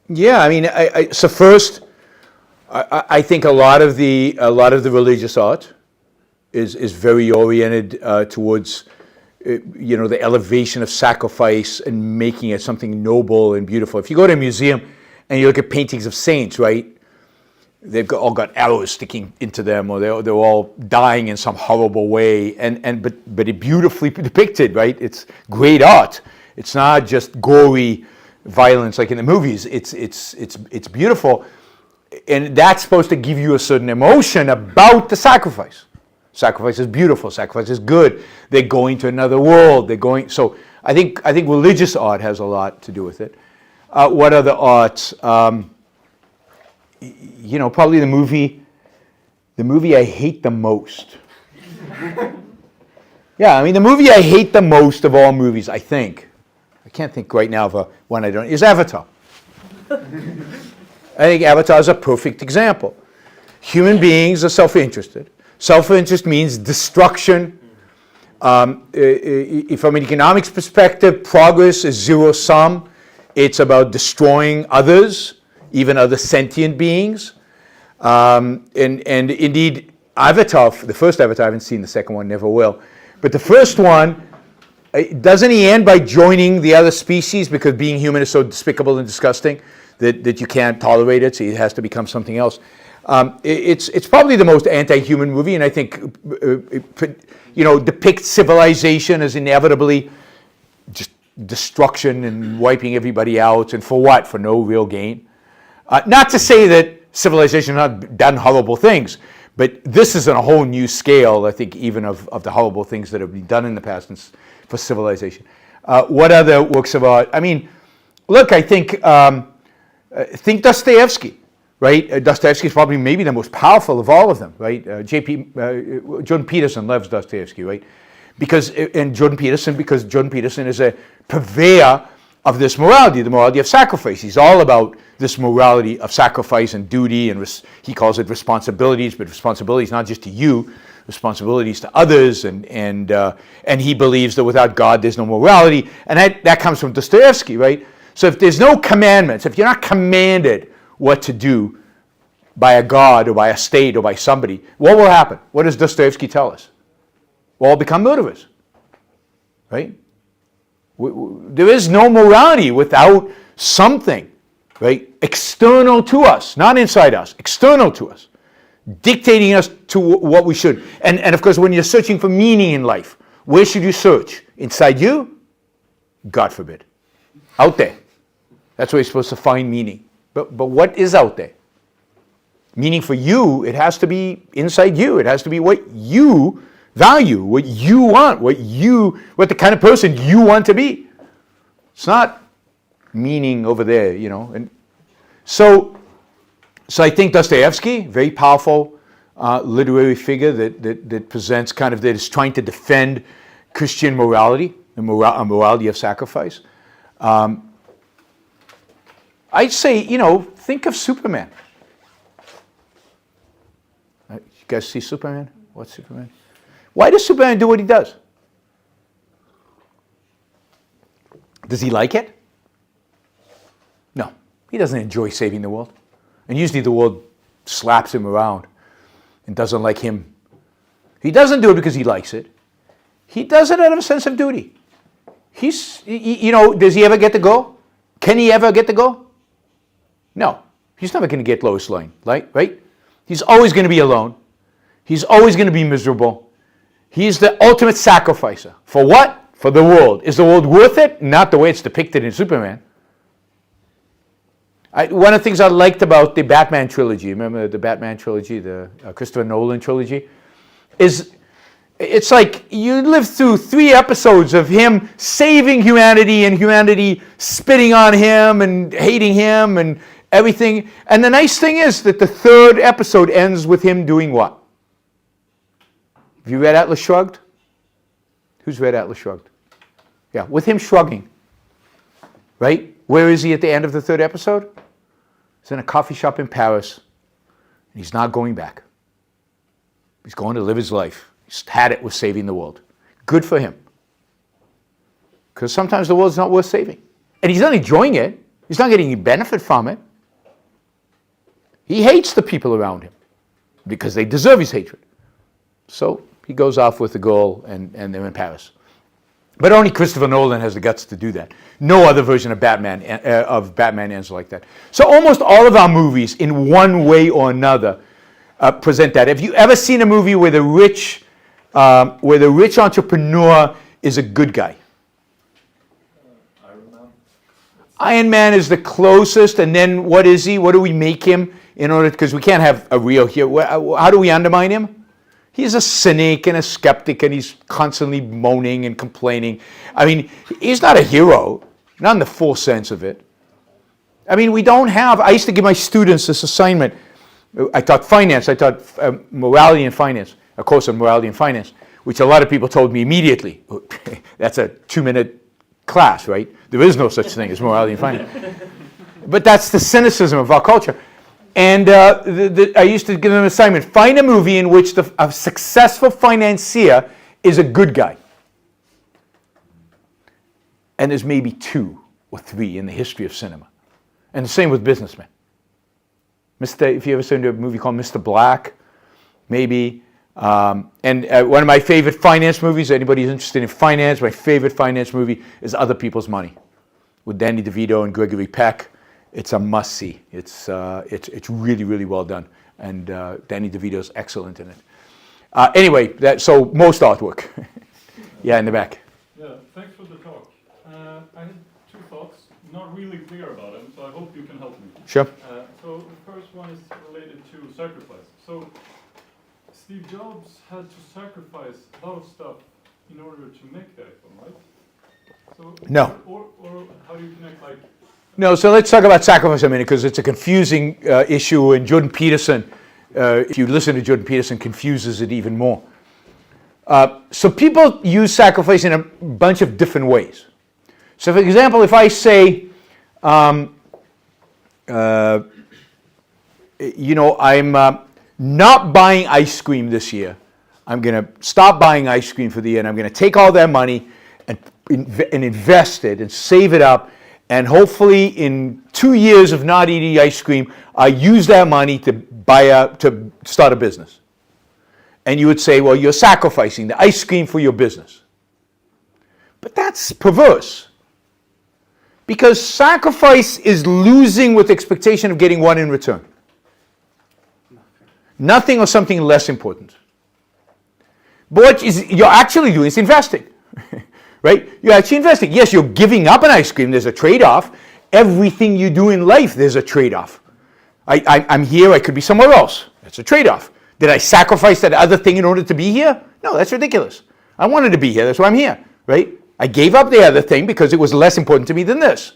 Yeah, I mean, so first, I think a lot of the religious art is very oriented towards, the elevation of sacrifice and making it something noble and beautiful. If you go to a museum and you look at paintings of saints, right, they've all got arrows sticking into them, or they're all dying in some horrible way, but it beautifully depicted, right? It's great art. It's not just gory violence like in the movies. It's beautiful, and that's supposed to give you a certain emotion about the sacrifice. Sacrifice is beautiful. Sacrifice is good. They're going to another world. So I think religious art has a lot to do with it. What other arts? Probably the movie I hate the most. Yeah, I mean, the movie I hate the most of all movies, I think, I can't think right now of one I don't, is Avatar. I think Avatar is a perfect example. Human beings are self-interested. Self-interest means destruction. From an economics perspective, progress is zero-sum. It's about destroying others, even other sentient beings. And indeed, Avatar, the first Avatar, I haven't seen the second one, never will. But the first one, doesn't he end by joining the other species because being human is so despicable and disgusting that you can't tolerate it, so he has to become something else? It's probably the most anti-human movie, and I think depicts civilization as inevitably just destruction and wiping everybody out, and for what? For no real gain. Not to say that civilization has not done horrible things, but this is on a whole new scale, I think, even of the horrible things that have been done in the past for civilization. What other works of art? I mean, look, I think Dostoevsky. Right, Dostoevsky is probably maybe the most powerful of all of them, right? Jordan Peterson loves Dostoevsky, right? Because Jordan Peterson is a purveyor of this morality, the morality of sacrifice. He's all about this morality of sacrifice and duty, and he calls it responsibilities, but responsibilities not just to you, responsibilities to others, and he believes that without God there's no morality, and that comes from Dostoevsky, right? So if there's no commandments, if you're not commanded what to do by a god or by a state or by somebody, what will happen? What does Dostoevsky tell us? We'll all become murderers, right? There is no morality without something, right, external to us, not inside us, external to us, dictating us to what we should. And of course, when you're searching for meaning in life, where should you search? Inside you? God forbid. Out there. That's where you're supposed to find meaning. But what is out there? Meaning for you, it has to be inside you. It has to be what you value, what you want, what the kind of person you want to be. It's not meaning over there, And so I think Dostoevsky, very powerful literary figure that presents that is trying to defend Christian morality, a morality of sacrifice. I'd say, think of Superman. You guys see Superman? What's Superman? Why does Superman do what he does? Does he like it? No. He doesn't enjoy saving the world. And usually the world slaps him around and doesn't like him. He doesn't do it because he likes it. He does it out of a sense of duty. Does he ever get to go? Can he ever get to go? No, he's never going to get Lois Lane, right? He's always going to be alone. He's always going to be miserable. He's the ultimate sacrificer. For what? For the world. Is the world worth it? Not the way it's depicted in Superman. One of the things I liked about the Batman trilogy, remember the Batman trilogy, the Christopher Nolan trilogy, is it's like you live through 3 episodes of him saving humanity and humanity spitting on him and hating him and everything. And the nice thing is that the 3rd episode ends with him doing what? Have you read Atlas Shrugged? Who's read Atlas Shrugged? Yeah, with him shrugging, right? Where is he at the end of the third episode? He's in a coffee shop in Paris, and he's not going back. He's going to live his life. He's had it with saving the world. Good for him. Because sometimes the world's not worth saving. And he's not enjoying it. He's not getting any benefit from it. He hates the people around him because they deserve his hatred. So he goes off with the girl, and they're in Paris. But only Christopher Nolan has the guts to do that. No other version of Batman ends like that. So almost all of our movies, in one way or another, present that. Have you ever seen a movie where the rich entrepreneur is a good guy? Iron Man. Iron Man is the closest, and then what is he? What do we make him in order? Because we can't have a real hero. How do we undermine him? He's a cynic and a skeptic, and he's constantly moaning and complaining. I mean, he's not a hero, not in the full sense of it. I mean, I used to give my students this assignment. I taught finance, I taught morality and finance, a course on morality and finance, which a lot of people told me immediately, that's a 2-minute class, right? There is no such thing as morality and finance. But that's the cynicism of our culture. And I used to give them an assignment, find a movie in which a successful financier is a good guy. And there's maybe 2 or 3 in the history of cinema. And the same with businessmen. If you ever seen a movie called Mr. Black, maybe. And one of my favorite finance movies, anybody who's interested in finance, my favorite finance movie is Other People's Money with Danny DeVito and Gregory Peck. It's a must-see. It's really, really well done. And Danny DeVito's excellent in it. Anyway, so most artwork. Yeah, in the back. Yeah, thanks for the talk. I had 2 thoughts, not really clear about them, so I hope you can help me. Sure. So the first one is related to sacrifice. So Steve Jobs had to sacrifice a lot of stuff in order to make the iPhone, right? So No. Or how do you connect like? No, so let's talk about sacrifice a minute, because it's a confusing issue, and Jordan Peterson, if you listen to Jordan Peterson, confuses it even more. So people use sacrifice in a bunch of different ways. So for example, if I say, I'm not buying ice cream this year. I'm going to stop buying ice cream for the year, and I'm going to take all that money and invest it and save it up, and hopefully in 2 years of not eating ice cream, I use that money to start a business. And you would say, well, you're sacrificing the ice cream for your business. But that's perverse. Because sacrifice is losing with expectation of getting what in return? Nothing or something less important. But what you're actually doing is investing. Right? You're actually investing. Yes, you're giving up an ice cream. There's a trade-off. Everything you do in life, there's a trade-off. I'm here. I could be somewhere else. That's a trade-off. Did I sacrifice that other thing in order to be here? No, that's ridiculous. I wanted to be here. That's why I'm here. Right? I gave up the other thing because it was less important to me than this.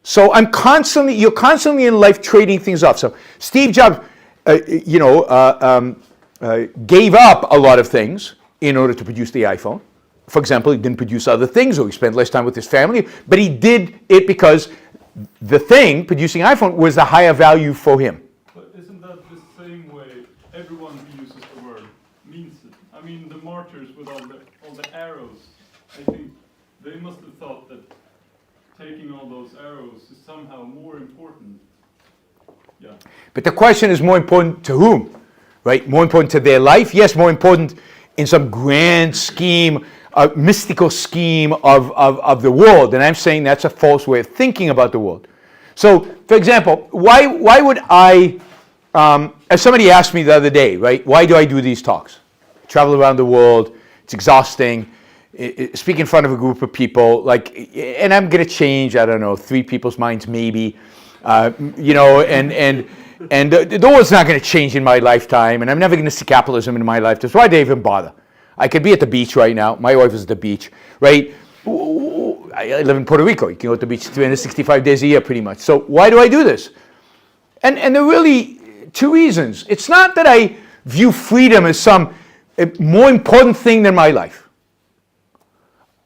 So you're constantly in life trading things off. So Steve Jobs, gave up a lot of things in order to produce the iPhone. For example, he didn't produce other things, or he spent less time with his family, but he did it because the thing, producing iPhone, was the higher value for him. But isn't that the same way everyone who uses the word means it? I mean, the martyrs with all the arrows, I think they must have thought that taking all those arrows is somehow more important. Yeah. But the question is, more important to whom? Right? More important to their life? Yes, more important in some grand scheme, a mystical scheme of the world. And I'm saying that's a false way of thinking about the world. So, for example, why would I, as somebody asked me the other day, right, why do I do these talks? I travel around the world, it's exhausting, speak in front of a group of people, and I'm going to change, 3 people's minds maybe, and the world's not going to change in my lifetime, and I'm never going to see capitalism in my life. That's why they even bother. I could be at the beach right now. My wife is at the beach, right? I live in Puerto Rico. You can go to the beach 365 days a year pretty much. So why do I do this? And there are really 2 reasons. It's not that I view freedom as some more important thing than my life.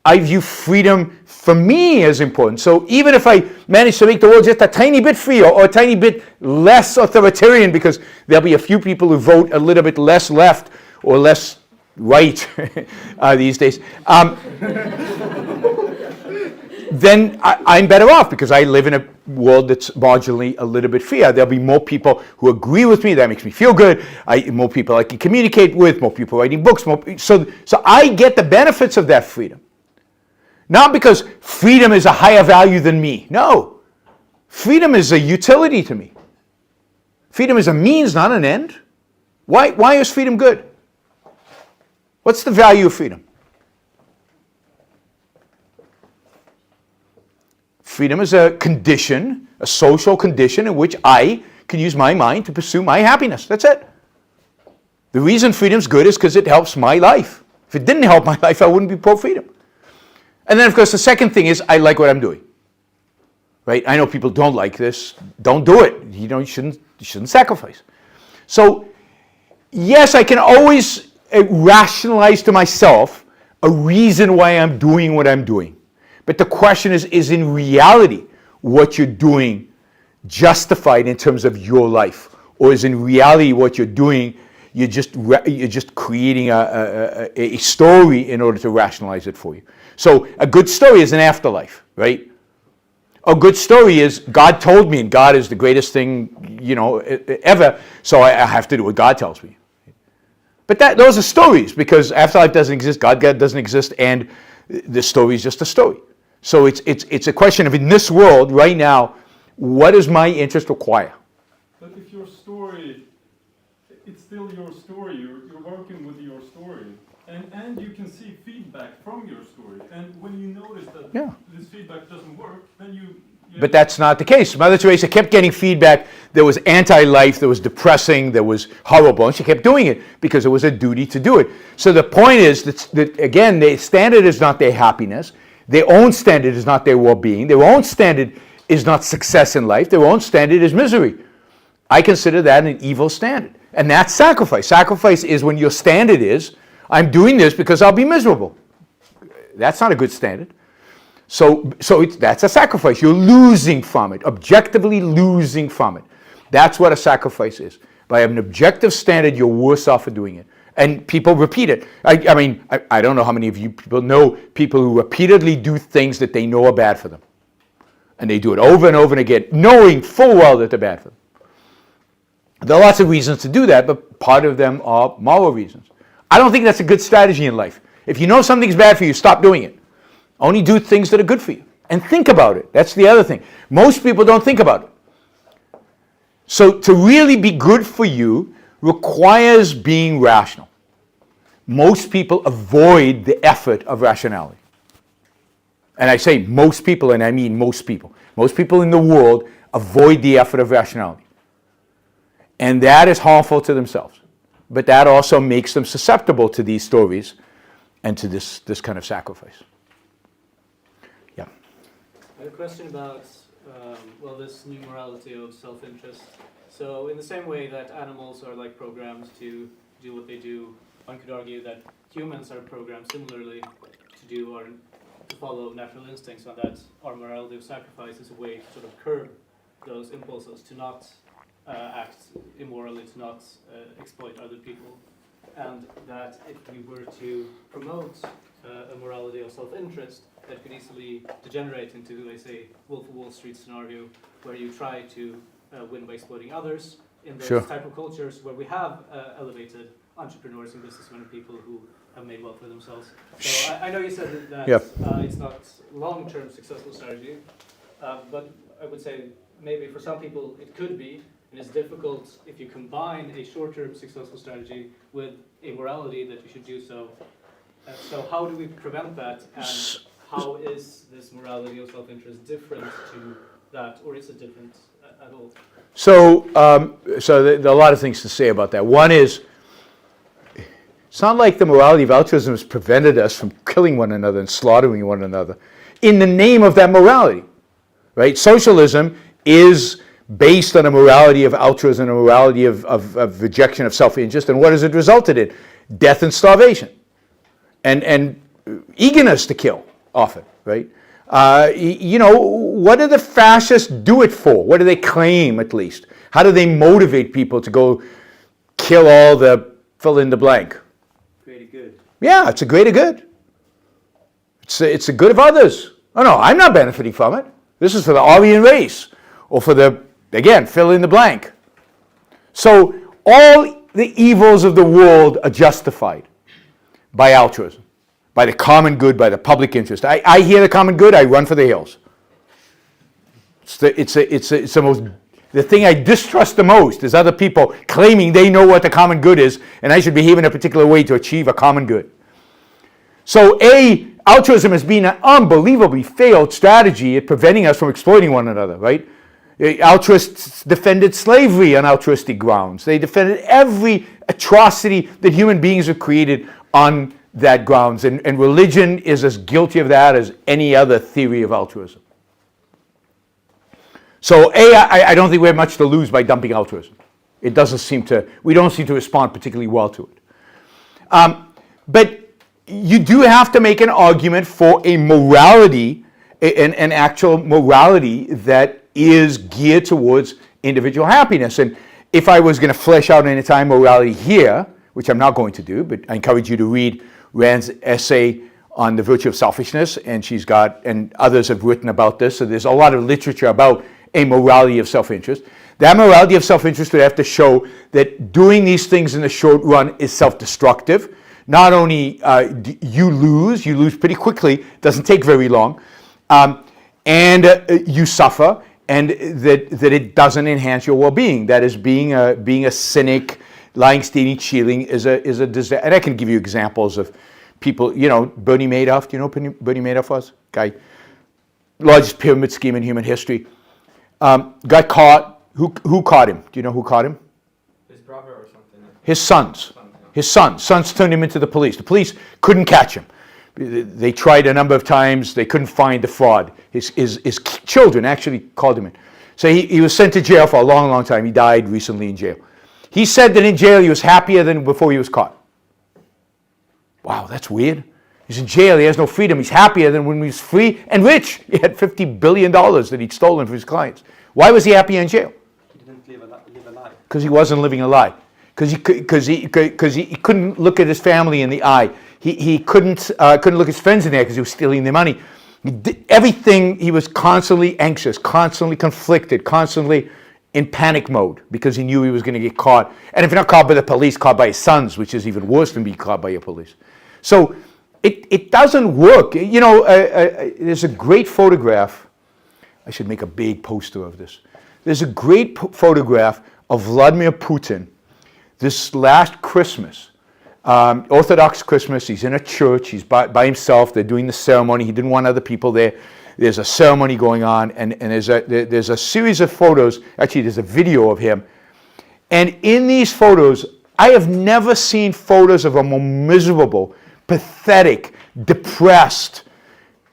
I view freedom for me as important. So even if I manage to make the world just a tiny bit freer or a tiny bit less authoritarian, because there'll be a few people who vote a little bit less left or less right these days, then I'm better off because I live in a world that's marginally a little bit freer. There'll be more people who agree with me. That makes me feel good. More people I can communicate with, more people writing books. So I get the benefits of that freedom. Not because freedom is a higher value than me. No. Freedom is a utility to me. Freedom is a means, not an end. Why is freedom good? What's the value of freedom? Freedom is a condition, a social condition in which I can use my mind to pursue my happiness. That's it. The reason freedom's good is because it helps my life. If it didn't help my life, I wouldn't be pro-freedom. And then, of course, the second thing is I like what I'm doing. Right? I know people don't like this. Don't do it. You shouldn't sacrifice. So, yes, I can always rationalize to myself a reason why I'm doing what I'm doing. But the question is in reality what you're doing justified in terms of your life? Or is in reality what you're doing, you're just creating a story in order to rationalize it for you? So a good story is an afterlife, right? A good story is God told me, and God is the greatest thing, ever, so I have to do what God tells me. But those are stories, because afterlife doesn't exist, God doesn't exist, and the story is just a story. So it's a question of, in this world right now, what does my interest require? But if your story, it's still your story. You're working with your story, and you can see feedback from your story. And when you notice that this feedback doesn't work, then you. But that's not the case. Mother Teresa kept getting feedback. There was anti-life, there was depressing, there was horrible, and she kept doing it because it was a duty to do it. So the point is that again, the standard is not their happiness. Their own standard is not their well-being. Their own standard is not success in life. Their own standard is misery. I consider that an evil standard. And that's sacrifice. Sacrifice is when your standard is, I'm doing this because I'll be miserable. That's not a good standard. So that's a sacrifice. You're losing from it, objectively losing from it. That's what a sacrifice is. By an objective standard, you're worse off for doing it. And people repeat it. I don't know how many of you people know people who repeatedly do things that they know are bad for them. And they do it over and over and again, knowing full well that they're bad for them. There are lots of reasons to do that, but part of them are moral reasons. I don't think that's a good strategy in life. If you know something's bad for you, stop doing it. Only do things that are good for you. And think about it. That's the other thing. Most people don't think about it. So to really be good for you requires being rational. Most people avoid the effort of rationality. And I say most people, and I mean most people. Most people in the world avoid the effort of rationality. And that is harmful to themselves. But that also makes them susceptible to these stories and to this kind of sacrifice. Yeah. I have a question about, this new morality of self-interest. So in the same way that animals are like programmed to do what they do, one could argue that humans are programmed similarly to do or to follow natural instincts, and that our morality of sacrifice is a way to sort of curb those impulses, to not act immorally, to not exploit other people. And that if we were to promote a morality of self-interest, that could easily degenerate into, let's say, Wolf of Wall Street scenario, where you try to win by exploiting others in those type of cultures where we have elevated entrepreneurs and businessmen and people who have made wealth for themselves. So I know you said that it's not long-term successful strategy, but I would say maybe for some people it could be, and it's difficult if you combine a short-term successful strategy with a morality that you should do so. So how do we prevent that, and how is this morality of self-interest different to that, or is it different at all? So there are a lot of things to say about that. One is, it's not like the morality of altruism has prevented us from killing one another and slaughtering one another in the name of that morality, right? Socialism is based on a morality of altruism, a morality of rejection of self-interest, and what has it resulted in? Death and starvation, and eagerness to kill, often, right? You know, what do the fascists do it for? What do they claim, at least? How do they motivate people to go kill all the fill in the blank? Greater good. Yeah, it's a greater good. It's the good of others. Oh no, I'm not benefiting from it. This is for the Aryan race, or for the, again, fill in the blank. So all the evils of the world are justified by altruism, by the common good, by the public interest. I hear the common good, I run for the hills. It's the most, the thing I distrust the most is other people claiming they know what the common good is, and I should behave in a particular way to achieve a common good. So altruism has been an unbelievably failed strategy at preventing us from exploiting one another, right? Altruists defended slavery on altruistic grounds. They defended every atrocity that human beings have created on that grounds. And religion is as guilty of that as any other theory of altruism. So I don't think we have much to lose by dumping altruism. It doesn't seem to, we don't seem to respond particularly well to it. But you do have to make an argument for a morality, an actual morality that is geared towards individual happiness. And if I was going to flesh out any time morality here, which I'm not going to do, but I encourage you to read Rand's essay on the virtue of selfishness, and she's got, and others have written about this, so there's a lot of literature about a morality of self-interest. That morality of self-interest would have to show that doing these things in the short run is self-destructive. Not only you lose pretty quickly, doesn't take very long, and you suffer, and that it doesn't enhance your well-being. That is, being a cynic, lying, stealing, cheating is a disaster. And I can give you examples of people. You know, Bernie Madoff. Do you know who Bernie Madoff was? Guy, largest pyramid scheme in human history. Got caught. Who caught him? Do you know who caught him? His brother or something. His sons. His sons turned him into the police. The police couldn't catch him. They tried a number of times. They couldn't find the fraud. His children actually called him in. So he was sent to jail for a long, long time. He died recently in jail. He said that in jail he was happier than before he was caught. Wow, that's weird. He's in jail. He has no freedom. He's happier than when he was free and rich. He had $50 billion that he'd stolen from his clients. Why was he happier in jail? He didn't live a lie. Because he wasn't living a lie. Because he couldn't look at his family in the eye. He couldn't look his friends in the eye because he was stealing their money. Everything, he was constantly anxious, constantly conflicted, constantly in panic mode because he knew he was going to get caught. And if you're not caught by the police, caught by his sons, which is even worse than being caught by your police. So it doesn't work. You know, there's a great photograph. I should make a big poster of this. There's a great photograph of Vladimir Putin this last Christmas. Orthodox Christmas, he's in a church, he's by himself, they're doing the ceremony, he didn't want other people there. There's a ceremony going on, and there's a series of photos, actually there's a video of him. And in these photos, I have never seen photos of a more miserable, pathetic, depressed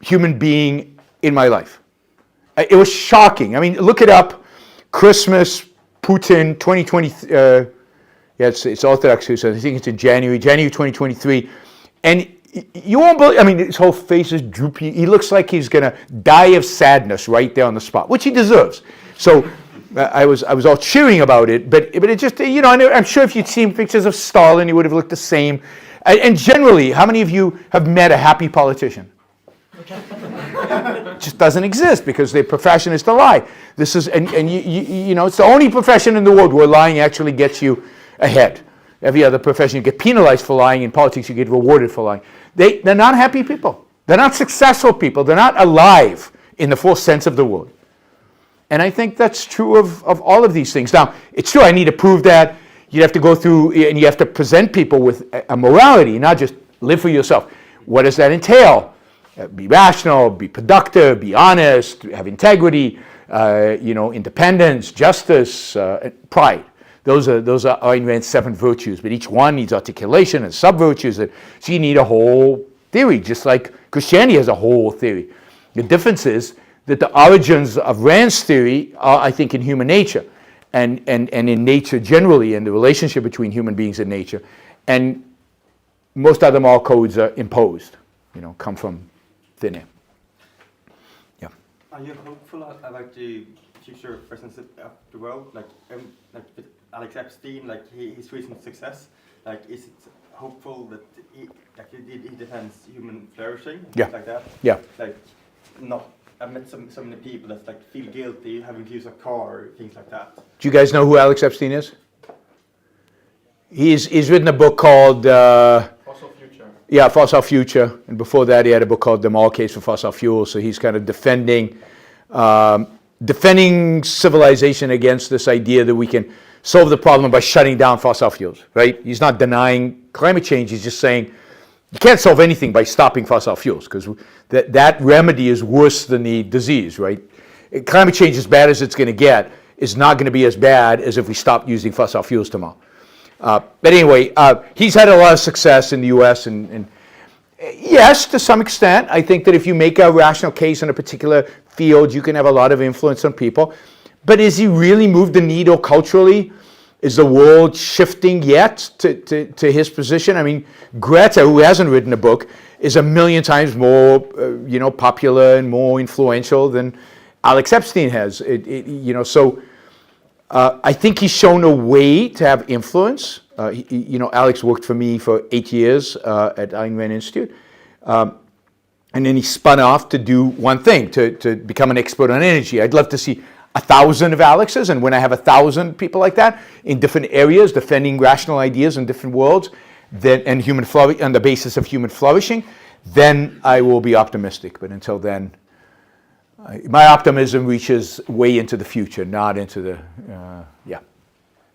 human being in my life. It was shocking. I mean, look it up, Christmas, Putin, 2020, yeah, it's Orthodox, so I think it's in January 2023. And you won't believe, I mean, his whole face is droopy. He looks like he's going to die of sadness right there on the spot, which he deserves. So I was all cheering about it, but it just, you know, I'm sure if you'd seen pictures of Stalin, he would have looked the same. And generally, how many of you have met a happy politician? It just doesn't exist because their profession is to lie. This is, and you know, it's the only profession in the world where lying actually gets you ahead. Every other profession, you get penalized for lying. In politics, you get rewarded for lying. They're not happy people. They're not successful people. They're not alive in the full sense of the word. And I think that's true of all of these things. Now, it's true, I need to prove that. You have to go through, and you have to present people with a morality, not just live for yourself. What does that entail? Be rational, be productive, be honest, have integrity, you know, independence, justice, pride. Those are Ayn Rand's 7 virtues, but each one needs articulation and sub-virtues. So you need a whole theory, just like Christianity has a whole theory. The difference is that the origins of Rand's theory are, I think, in human nature and in nature generally, and the relationship between human beings and nature. And most other moral codes are imposed, you know, come from thin air. Are you hopeful about the future presence of the world? Like with Alex Epstein, like his recent success, like is it hopeful that he defends human flourishing? Yeah. Like that. Yeah. Like not. I've met so many people that like feel guilty having to use a car, things like that. Do you guys know who Alex Epstein is? He's written a book called Fossil Future. Yeah, Fossil Future, and before that he had a book called The Moral Case for Fossil Fuels. So he's kind of defending civilization against this idea that we can solve the problem by shutting down fossil fuels, right? He's not denying climate change, he's just saying you can't solve anything by stopping fossil fuels, because that remedy is worse than the disease, right? Climate change, as bad as it's going to get, is not going to be as bad as if we stopped using fossil fuels tomorrow. But anyway, he's had a lot of success in the US, and yes, to some extent. I think that if you make a rational case in a particular field, you can have a lot of influence on people. But has he really moved the needle culturally? Is the world shifting yet to his position? I mean, Greta, who hasn't written a book, is 1,000,000 times more, popular and more influential than Alex Epstein has. So I think he's shown a way to have influence. Alex worked for me for 8 years at Ayn Rand Institute. And then he spun off to do one thing, to become an expert on energy. I'd love to see 1,000 of Alex's, and when I have 1,000 people like that in different areas defending rational ideas in different worlds, and human on the basis of human flourishing, then I will be optimistic. But until then, my optimism reaches way into the future, not into the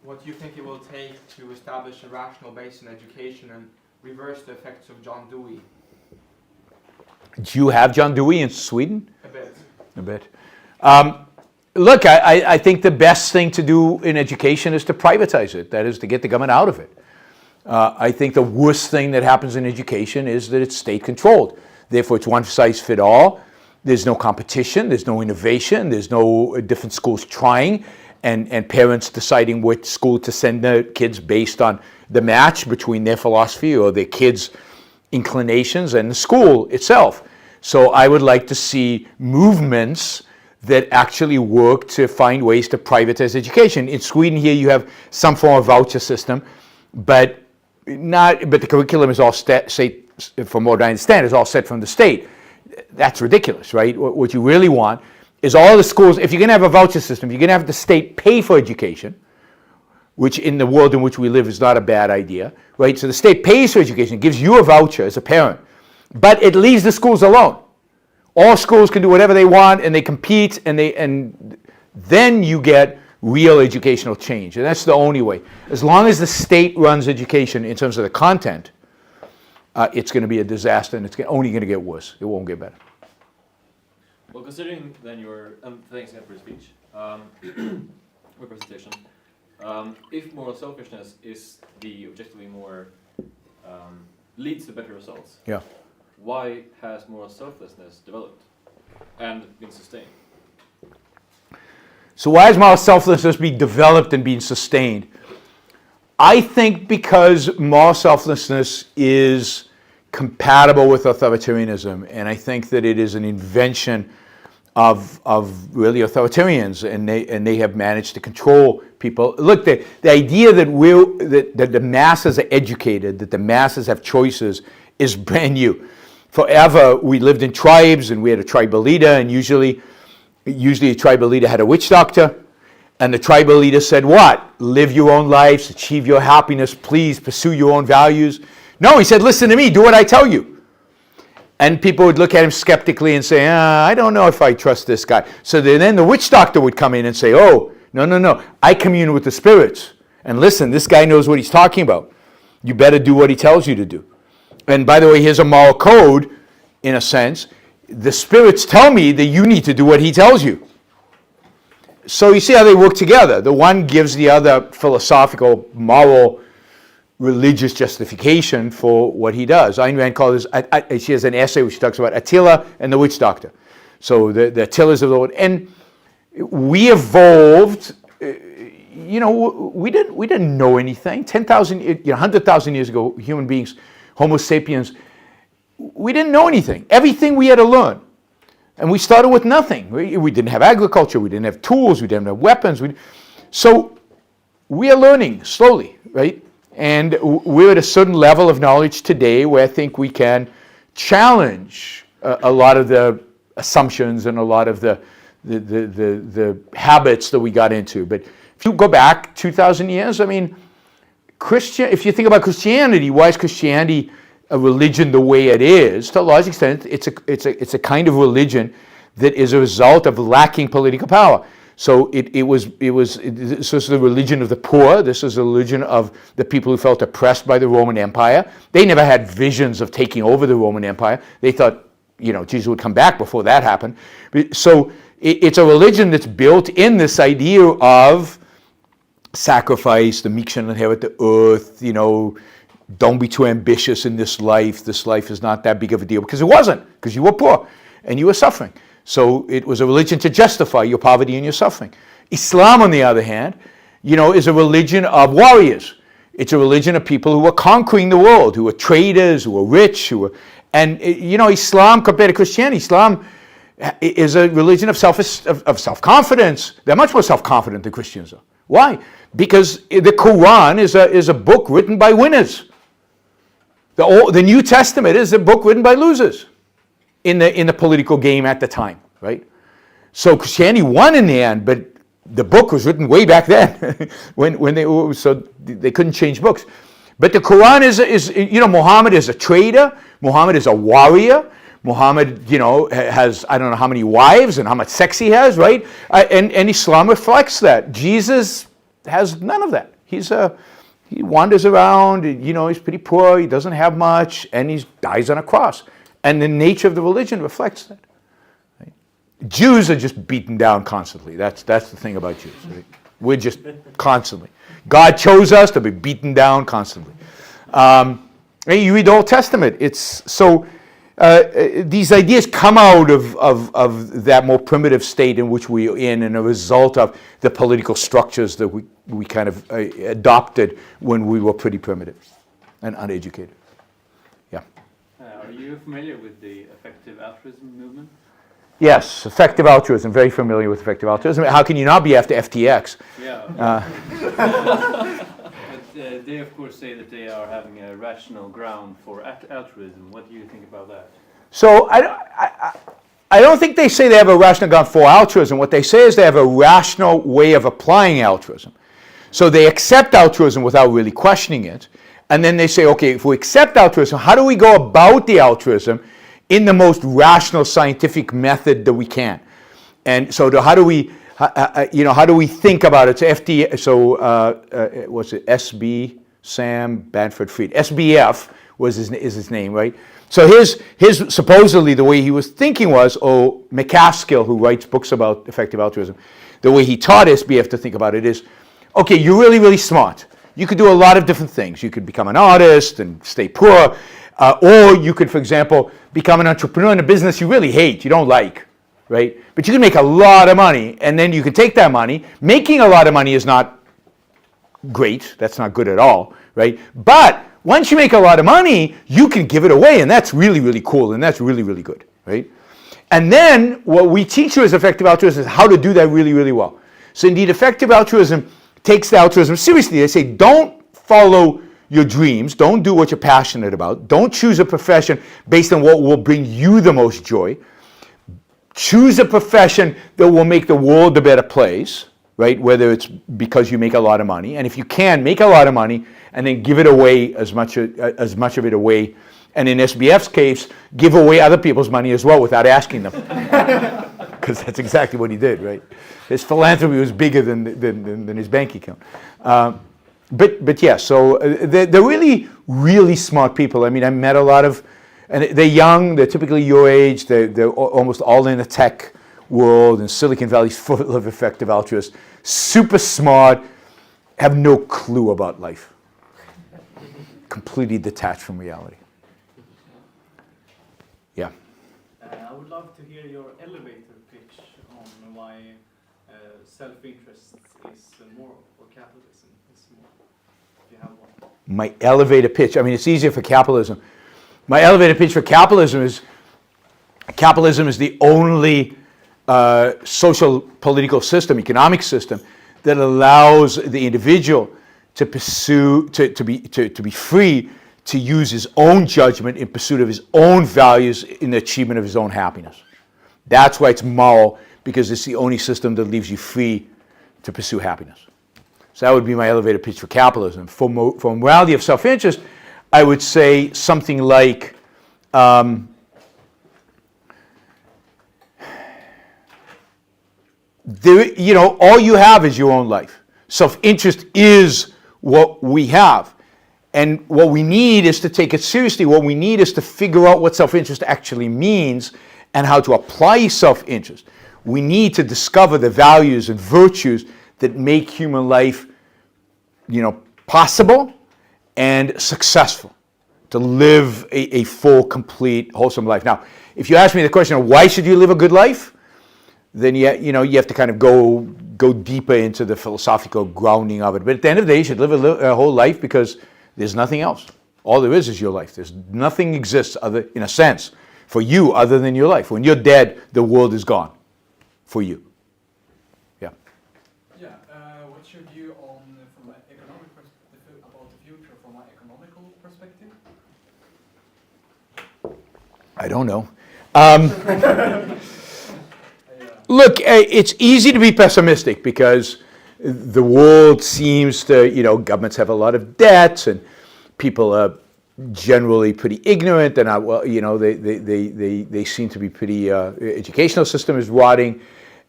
What do you think it will take to establish a rational base in education and reverse the effects of John Dewey? Do you have John Dewey in Sweden? A bit. Look, I think the best thing to do in education is to privatize it. That is, to get the government out of it. I think the worst thing that happens in education is that it's state-controlled. Therefore, it's one size fits all. There's no competition. There's no innovation. There's no different schools trying, and parents deciding which school to send their kids based on the match between their philosophy or their kids' inclinations and the school itself. So I would like to see movements that actually work to find ways to privatize education. In Sweden here you have some form of voucher system, but the curriculum is all set, from what I understand, is all set from the state. That's ridiculous, right? What you really want is all the schools, if you're going to have a voucher system, you're going to have the state pay for education, which in the world in which we live is not a bad idea, right? So the state pays for education, gives you a voucher as a parent, but it leaves the schools alone. All schools can do whatever they want, and they compete, and then you get real educational change, and that's the only way. As long as the state runs education in terms of the content, it's going to be a disaster, and it's only going to get worse. It won't get better. Well, considering then thanks again for your speech, your presentation. If moral selfishness is the objectively more leads to better results, Yeah. why has moral selflessness developed and been sustained? So why has moral selflessness been developed and been sustained? I think because moral selflessness is compatible with authoritarianism, and I think that it is an invention of really authoritarians, and they have managed to control people. Look, the idea that the masses are educated, that the masses have choices, is brand new. Forever, we lived in tribes, and we had a tribal leader, and usually a tribal leader had a witch doctor, and the tribal leader said, what? Live your own lives, achieve your happiness, please pursue your own values. No, he said, listen to me, do what I tell you. And people would look at him skeptically and say, I don't know if I trust this guy. So then the witch doctor would come in and say, oh, no, I commune with the spirits. And listen, this guy knows what he's talking about. You better do what he tells you to do. And by the way, here's a moral code, in a sense. The spirits tell me that you need to do what he tells you. So you see how they work together. The one gives the other philosophical, moral, religious justification for what he does. Ayn Rand calls this, she has an essay which talks about Attila and the Witchdoctor. So the Attilas of the world. And we evolved, we didn't know anything. 10,000, 100,000 years ago, human beings, Homo sapiens, we didn't know anything. Everything we had to learn. And we started with nothing. We didn't have agriculture, we didn't have tools, we didn't have weapons. So we are learning slowly, right? And we're at a certain level of knowledge today where I think we can challenge a lot of the assumptions and a lot of the habits that we got into. But if you go back 2,000 years, I mean, if you think about Christianity, why is Christianity a religion the way it is? To a large extent, it's a kind of religion that is a result of lacking political power. So this is the religion of the poor. This is the religion of the people who felt oppressed by the Roman Empire. They never had visions of taking over the Roman Empire. They thought, Jesus would come back before that happened. So it's a religion that's built in this idea of sacrifice, the meek shall inherit the earth, don't be too ambitious in this life. This life is not that big of a deal. Because it wasn't, because you were poor and you were suffering. So it was a religion to justify your poverty and your suffering. Islam, on the other hand, is a religion of warriors. It's a religion of people who were conquering the world, who were traders, who were rich, Islam compared to Christianity, Islam is a religion of self-confidence. They're much more self-confident than Christians are. Why? Because the Quran is a book written by winners. The New Testament is a book written by losers in the political game at the time, right? So Christianity won in the end, but the book was written way back then so they couldn't change books. But the Quran is Muhammad is a trader, Muhammad is a warrior, Muhammad, has I don't know how many wives and how much sex he has, right? And Islam reflects that. Jesus has none of that. He wanders around, he's pretty poor, he doesn't have much, and he dies on a cross. And the nature of the religion reflects that. Right? Jews are just beaten down constantly. That's the thing about Jews. Right? We're just constantly. God chose us to be beaten down constantly. You read the Old Testament. These ideas come out of that more primitive state in which we are in, and a result of the political structures that we kind of adopted when we were pretty primitive and uneducated. Yeah. Are you familiar with the effective altruism movement? Yes, effective altruism. Very familiar with effective altruism. How can you not be after FTX? Yeah. But they, of course, say that they are having a rational ground for altruism. What do you think about that? So I don't think they say they have a rational ground for altruism. What they say is they have a rational way of applying altruism. So they accept altruism without really questioning it. And then they say, okay, if we accept altruism, how do we go about the altruism in the most rational scientific method that we can? And so how do we think about it? So what's it? SB, Sam Bamford-Fried. SBF is his name, right? So his supposedly the way he was thinking was, McCaskill, who writes books about effective altruism, the way he taught SBF to think about it is, okay, you're really, really smart. You could do a lot of different things. You could become an artist and stay poor, or you could, for example, become an entrepreneur in a business you really hate, you don't like, right? But you can make a lot of money, and then you can take that money. Making a lot of money is not great. That's not good at all, right? But once you make a lot of money, you can give it away, and that's really, really cool, and that's really, really good, right? And then what we teach you as effective altruism is how to do that really, really well. So indeed, effective altruism takes the altruism seriously. They say, don't follow your dreams. Don't do what you're passionate about. Don't choose a profession based on what will bring you the most joy. Choose a profession that will make the world a better place, right? Whether it's because you make a lot of money. And if you can, make a lot of money and then give it away as much of it away. And in SBF's case, give away other people's money as well without asking them. Because that's exactly what he did, right? His philanthropy was bigger than his bank account. But yeah, so they're really, really smart people. I mean, I met a lot of, and they're young, they're typically your age, they're almost all in the tech world, and Silicon Valley's full of effective altruists. Super smart, have no clue about life. Completely detached from reality. Yeah. I would love to hear your elevator pitch on why self-interest is more, or capitalism is more, if you have one. My elevator pitch, I mean, it's easier for capitalism. My elevator pitch for capitalism is, Capitalism is the only social political system, economic system, that allows the individual to pursue, to be free to use his own judgment in pursuit of his own values in the achievement of his own happiness. That's why it's moral, because it's the only system that leaves you free to pursue happiness. So that would be my elevator pitch for capitalism. For morality of self-interest, I would say something like, all you have is your own life. Self-interest is what we have. And what we need is to take it seriously. What we need is to figure out what self-interest actually means and how to apply self-interest. We need to discover the values and virtues that make human life, possible and successful, to live a full, complete, wholesome life. Now, if you ask me the question of why should you live a good life, then you have to kind of go deeper into the philosophical grounding of it. But at the end of the day, you should live a whole life because there's nothing else. All there is your life. There's nothing exists other, in a sense, for you other than your life. When you're dead, the world is gone for you. Yeah. Yeah. What's your view on from an economic perspective about the future from an economical perspective? I don't know. Look, it's easy to be pessimistic because the world seems to, governments have a lot of debts and people are generally pretty ignorant and they seem to be pretty, educational system is rotting,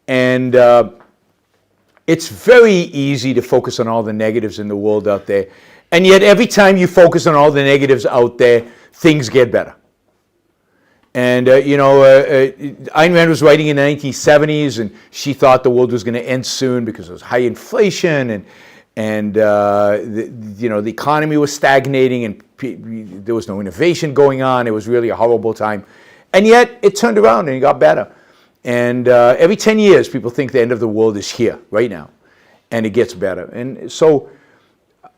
and it's very easy to focus on all the negatives in the world out there, and yet every time you focus on all the negatives out there, things get better. And, Ayn Rand was writing in the 1970s, and she thought the world was going to end soon because there was high inflation, and the economy was stagnating, and there was no innovation going on. It was really a horrible time. And yet, it turned around and it got better. And every 10 years, people think the end of the world is here, right now. And it gets better. And so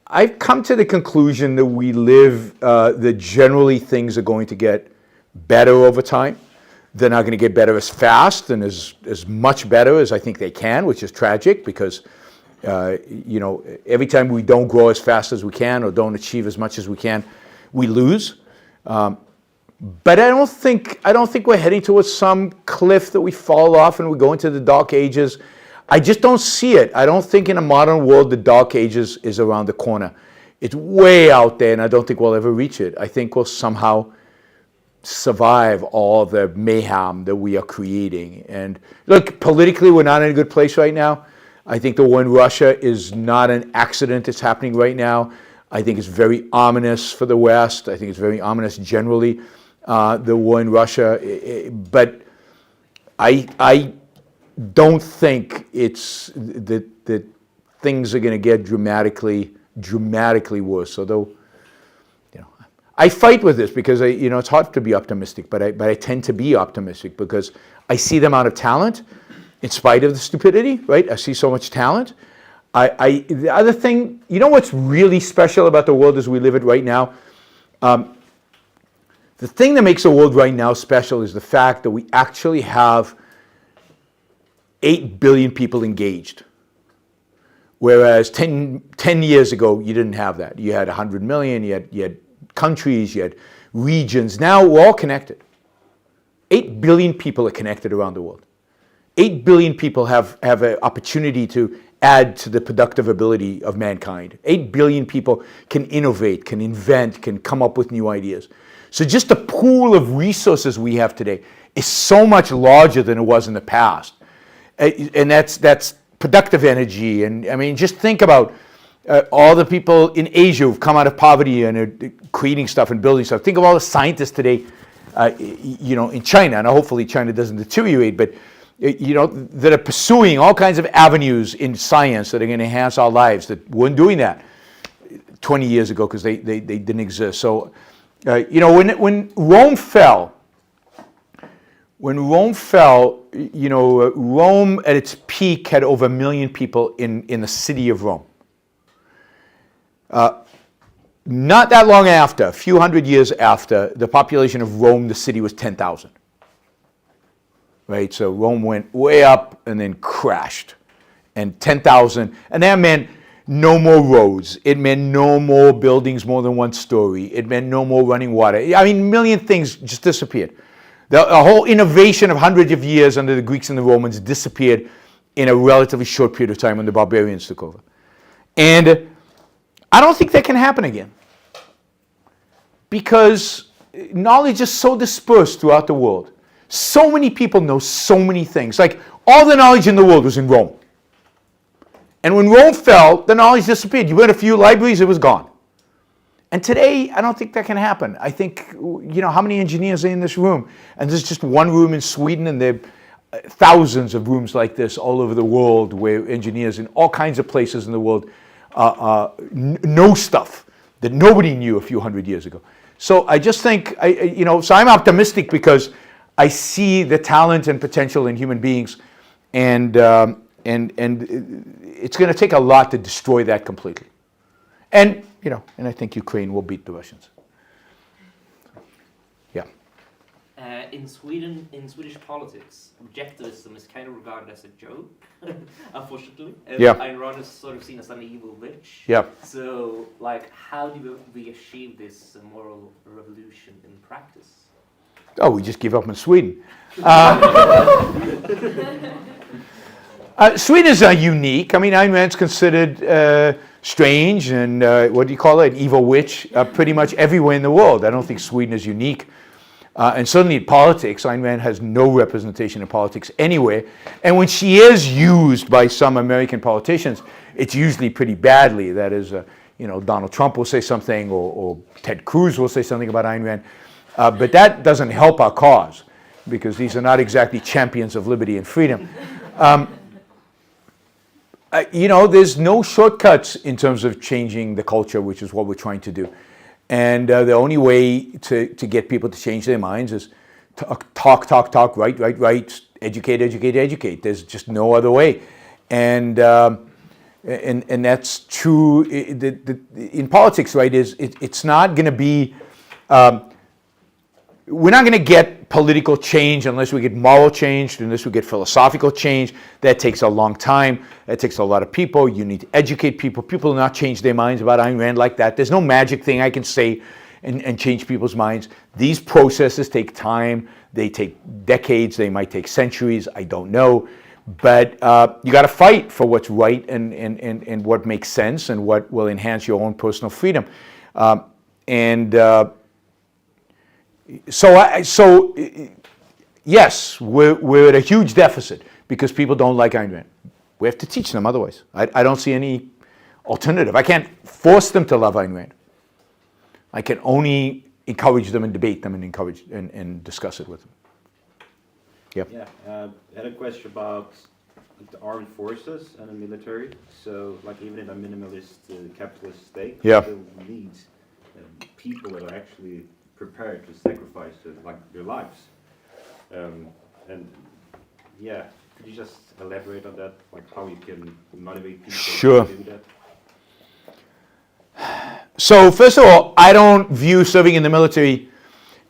I've come to the conclusion that we live, that generally things are going to get better over time. They're not going to get better as fast and as much better as I think they can, which is tragic because, every time we don't grow as fast as we can or don't achieve as much as we can, we lose. But I don't think we're heading towards some cliff that we fall off and we go into the dark ages. I just don't see it. I don't think in a modern world the dark ages is around the corner. It's way out there, and I don't think we'll ever reach it. I think we'll somehow survive all the mayhem that we are creating. And look, politically, we're not in a good place right now. I think the war in Russia is not an accident that's happening right now. I think it's very ominous for the West. I think it's very ominous generally, the war in Russia. But I don't think it's that things are going to get dramatically worse. Although, I fight with this because it's hard to be optimistic, but I tend to be optimistic because I see the amount of talent in spite of the stupidity, right? I see so much talent. The other thing, what's really special about the world as we live it right now? The thing that makes the world right now special is the fact that we actually have 8 billion people engaged. Whereas 10 years ago, you didn't have that. You had 100 million, you had countries, you had regions. Now we're all connected. 8 billion people are connected around the world. 8 billion people have an opportunity to add to the productive ability of mankind. 8 billion people can innovate, can invent, can come up with new ideas. So just the pool of resources we have today is so much larger than it was in the past. And that's productive energy. And I mean, just think about all the people in Asia who've come out of poverty and are creating stuff and building stuff. Think of all the scientists today, in China, and hopefully China doesn't deteriorate, but that are pursuing all kinds of avenues in science that are going to enhance our lives that weren't doing that 20 years ago because they didn't exist. So, when Rome fell, Rome at its peak had over 1 million people in the city of Rome. Not that long after, a few hundred years after, the population of Rome, the city, was 10,000. right? So Rome went way up and then crashed. And 10,000, and that meant no more roads. It meant no more buildings more than one story. It meant no more running water. I mean, a million things just disappeared. The whole innovation of hundreds of years under the Greeks and the Romans disappeared in a relatively short period of time when the barbarians took over. And I don't think that can happen again. Because knowledge is so dispersed throughout the world. So many people know so many things. Like, all the knowledge in the world was in Rome. And when Rome fell, the knowledge disappeared. You went to a few libraries, it was gone. And today, I don't think that can happen. I think, how many engineers are in this room? And there's just one room in Sweden, and there are thousands of rooms like this all over the world where engineers in all kinds of places in the world know stuff that nobody knew a few hundred years ago. So I just think, so I'm optimistic because I see the talent and potential in human beings, and it's going to take a lot to destroy that completely. And I think Ukraine will beat the Russians. Yeah. In Sweden, in Swedish politics, objectivism is kind of regarded as a joke, unfortunately. Yeah. Ayn Rand is sort of seen as an evil witch. Yeah. So, how do we achieve this moral revolution in practice? Oh, we just give up in Sweden. Sweden is unique. I mean, Ayn Rand's considered strange and, what do you call it, an evil witch, pretty much everywhere in the world. I don't think Sweden is unique. And certainly in politics, Ayn Rand has no representation in politics anywhere. And when she is used by some American politicians, it's usually pretty badly. That is, Donald Trump will say something, or Ted Cruz will say something about Ayn Rand. But that doesn't help our cause, because these are not exactly champions of liberty and freedom. There's no shortcuts in terms of changing the culture, which is what we're trying to do. And the only way to get people to change their minds is talk, write, educate. There's just no other way. And that's true in politics, right? It's not going to be... we're not going to get political change unless we get moral change, unless we get philosophical change. That takes a long time. That takes a lot of people. You need to educate people. People will not change their minds about Ayn Rand like that. There's no magic thing I can say and change people's minds. These processes take time. They take decades. They might take centuries. I don't know. But you got to fight for what's right and what makes sense and what will enhance your own personal freedom. So yes, we're at a huge deficit because people don't like Ayn Rand. We have to teach them otherwise. I don't see any alternative. I can't force them to love Ayn Rand. I can only encourage them and debate them and encourage and discuss it with them. Yep. Yeah, I had a question about the armed forces and the military. So, even in a minimalist capitalist state, yeah, still needs people that are actually prepared to sacrifice their lives. And yeah, could you just elaborate on that, how you can motivate people Sure. to do that? So first of all, I don't view serving in the military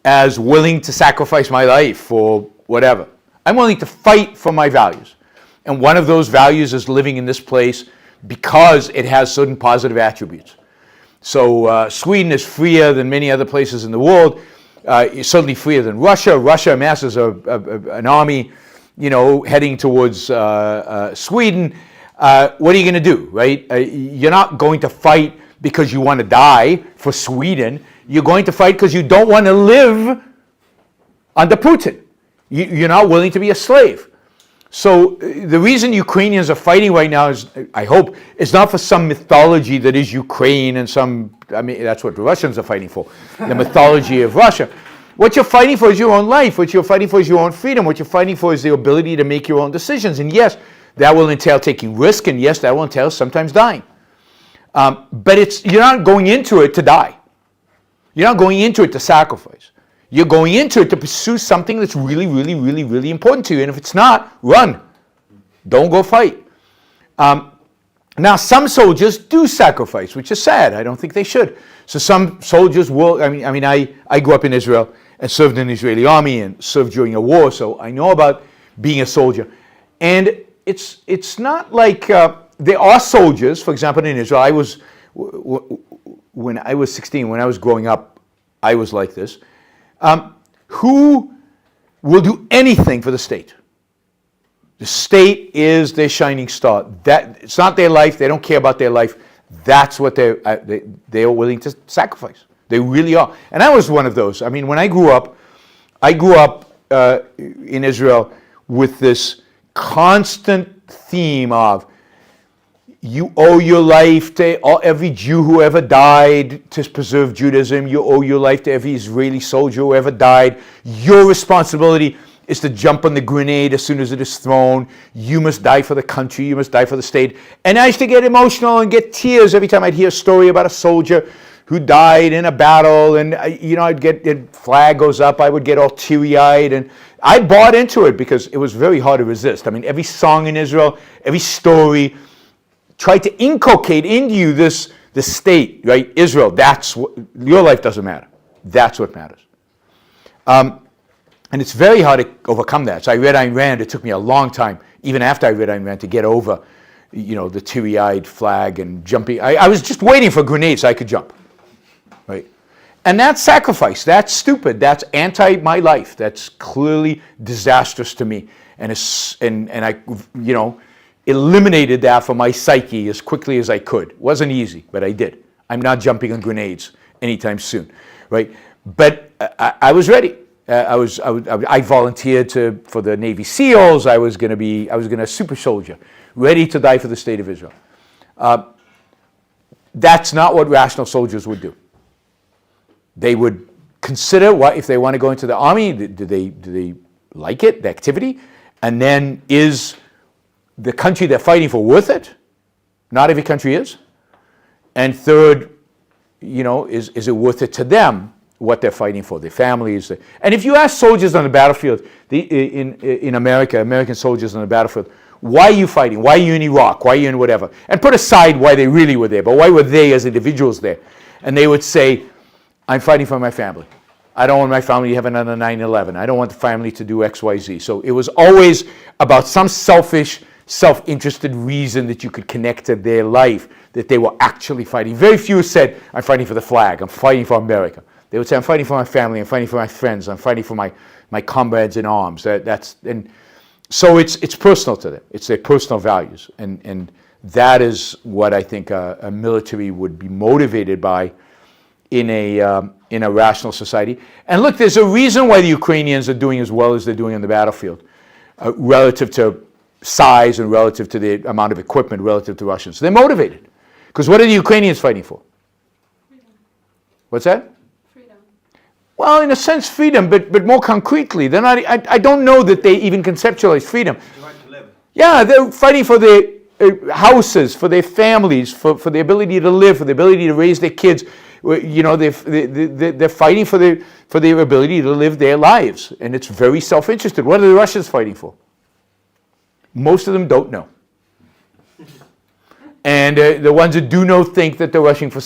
as willing to sacrifice my life for whatever. I'm willing to fight for my values. And one of those values is living in this place because it has certain positive attributes. So Sweden is freer than many other places in the world. It's certainly freer than Russia. Russia amasses an army, heading towards Sweden. What are you going to do, right? You're not going to fight because you want to die for Sweden. You're going to fight because you don't want to live under Putin. You're not willing to be a slave. So the reason Ukrainians are fighting right now is, I hope, is not for some mythology that is Ukraine and that's what the Russians are fighting for, the mythology of Russia. What you're fighting for is your own life. What you're fighting for is your own freedom. What you're fighting for is the ability to make your own decisions. And yes, that will entail taking risk, and yes, that will entail sometimes dying. But you're not going into it to die. You're not going into it to sacrifice. You're going into it to pursue something that's really, really, really, really important to you. And if it's not, run. Don't go fight. Now, some soldiers do sacrifice, which is sad. I don't think they should. So some soldiers will, I grew up in Israel and served in the Israeli army and served during a war, so I know about being a soldier. And it's not like there are soldiers, for example, in Israel. When I was 16, when I was growing up, I was like this, who will do anything for the state. The state is their shining star. It's not their life. They don't care about their life. That's what they are willing to sacrifice. They really are. And I was one of those. I mean, when I grew up in Israel with this constant theme of you owe your life to every Jew who ever died to preserve Judaism. You owe your life to every Israeli soldier who ever died. Your responsibility is to jump on the grenade as soon as it is thrown. You must die for the country. You must die for the state. And I used to get emotional and get tears every time I'd hear a story about a soldier who died in a battle. And, I'd get, the flag goes up, I would get all teary-eyed. And I bought into it because it was very hard to resist. I mean, every song in Israel, every story tried to inculcate into you the state, right? Israel, that's what, your life doesn't matter. That's what matters. And it's very hard to overcome that. So I read Ayn Rand. It took me a long time, even after I read Ayn Rand, to get over, the teary-eyed flag and jumping. I was just waiting for grenades so I could jump, right? And that's sacrifice. That's stupid. That's anti my life. That's clearly disastrous to me. And I, eliminated that from my psyche as quickly as I could. It wasn't easy, but I did. I'm not jumping on grenades anytime soon, right? But I was ready. I volunteered for the Navy SEALs. I was going to super soldier, ready to die for the state of Israel. That's not what rational soldiers would do. They would consider if they want to go into the army, do they like it, the activity? And then is the country they're fighting for worth it? Not every country is. And third, is it worth it to them, what they're fighting for, their families? And if you ask soldiers on the battlefield, in America, American soldiers on the battlefield, why are you fighting? Why are you in Iraq? Why are you in whatever? And put aside why they really were there, but why were they as individuals there? And they would say, I'm fighting for my family. I don't want my family to have another 9/11. I don't want the family to do X, Y, Z. So it was always about some selfish, self-interested reason that you could connect to their life, that they were actually fighting. Very few said, I'm fighting for the flag, I'm fighting for America. They would say, I'm fighting for my family, I'm fighting for my friends, I'm fighting for my comrades in arms. And so it's personal to them. It's their personal values. And that is what I think a military would be motivated by in a rational society. And look, there's a reason why the Ukrainians are doing as well as they're doing on the battlefield, relative to size and relative to the amount of equipment relative to Russians. They're motivated. Because what are the Ukrainians fighting for? Freedom. What's that? Freedom. Well, in a sense, freedom, but more concretely, they're not. I don't know that they even conceptualize freedom. The right to live. Yeah, they're fighting for their houses, for their families, for the ability to live, for the ability to raise their kids. They're fighting for their ability to live their lives, and it's very self-interested. What are the Russians fighting for? Most of them don't know. And the ones that do know think that they're rushing for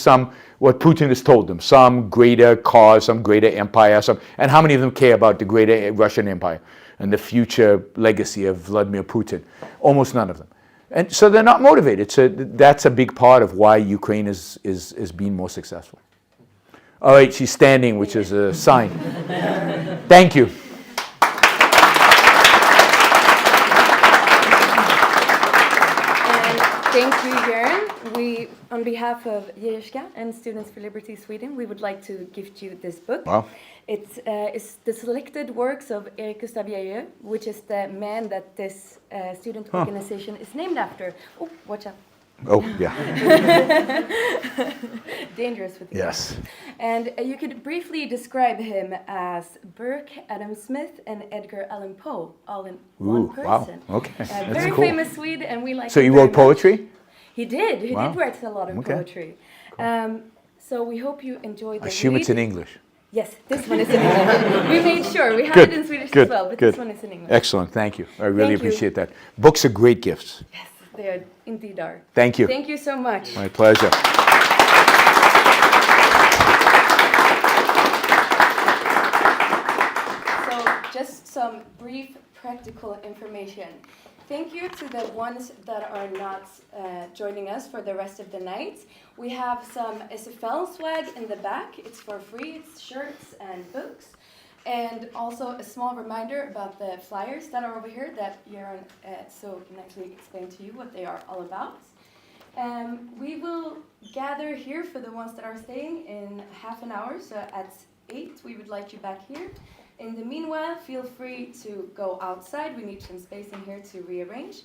what Putin has told them, some greater cause, some greater empire, and how many of them care about the greater Russian empire and the future legacy of Vladimir Putin? Almost none of them. And so they're not motivated. So that's a big part of why Ukraine is being more successful. All right, she's standing, which is a sign. Thank you. Thank you, Yaron. On behalf of Jeriska and Students for Liberty Sweden, we would like to gift you this book. Wow. It's the selected works of Erik Gustav Järrö, which is the man that this student organization is named after. Oh, watch out. Oh, yeah. Dangerous with the Yes. And you could briefly describe him as Burke, Adam Smith, and Edgar Allan Poe, all in one person. Wow. Okay. That's Very cool. famous Swede, and we like. So him he very wrote much. poetry? He did. He Wow. did write a lot of Okay. poetry. So we hope you enjoyed the I assume read. it's in English. Yes, this one is in English. We made sure. We have Good, it in Swedish good, as well, but good. this one is in English. Excellent. Thank you. I really Thank you. appreciate that. Books are great gifts. Yes, they are indeed are. Thank you. Thank you so much. My pleasure. So just some brief practical information. Thank you to the ones that are not joining us for the rest of the night. We have some SFL swag in the back. It's for free. It's shirts and books. And also a small reminder about the flyers that are over here that Yaron so nicely explained to you what they are all about. We will gather here for the ones that are staying in half an hour, so at 8 we would like you back here. In the meanwhile, feel free to go outside. We need some space in here to rearrange.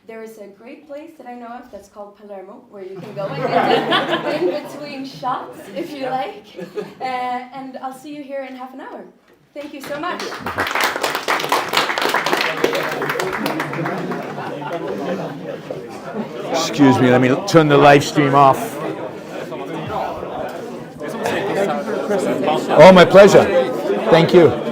There is a great place that I know of that's called Palermo, where you can go and get in between shots if you like. And I'll see you here in half an hour. Thank you so much. Excuse me, let me turn the live stream off. Oh, my pleasure. Thank you.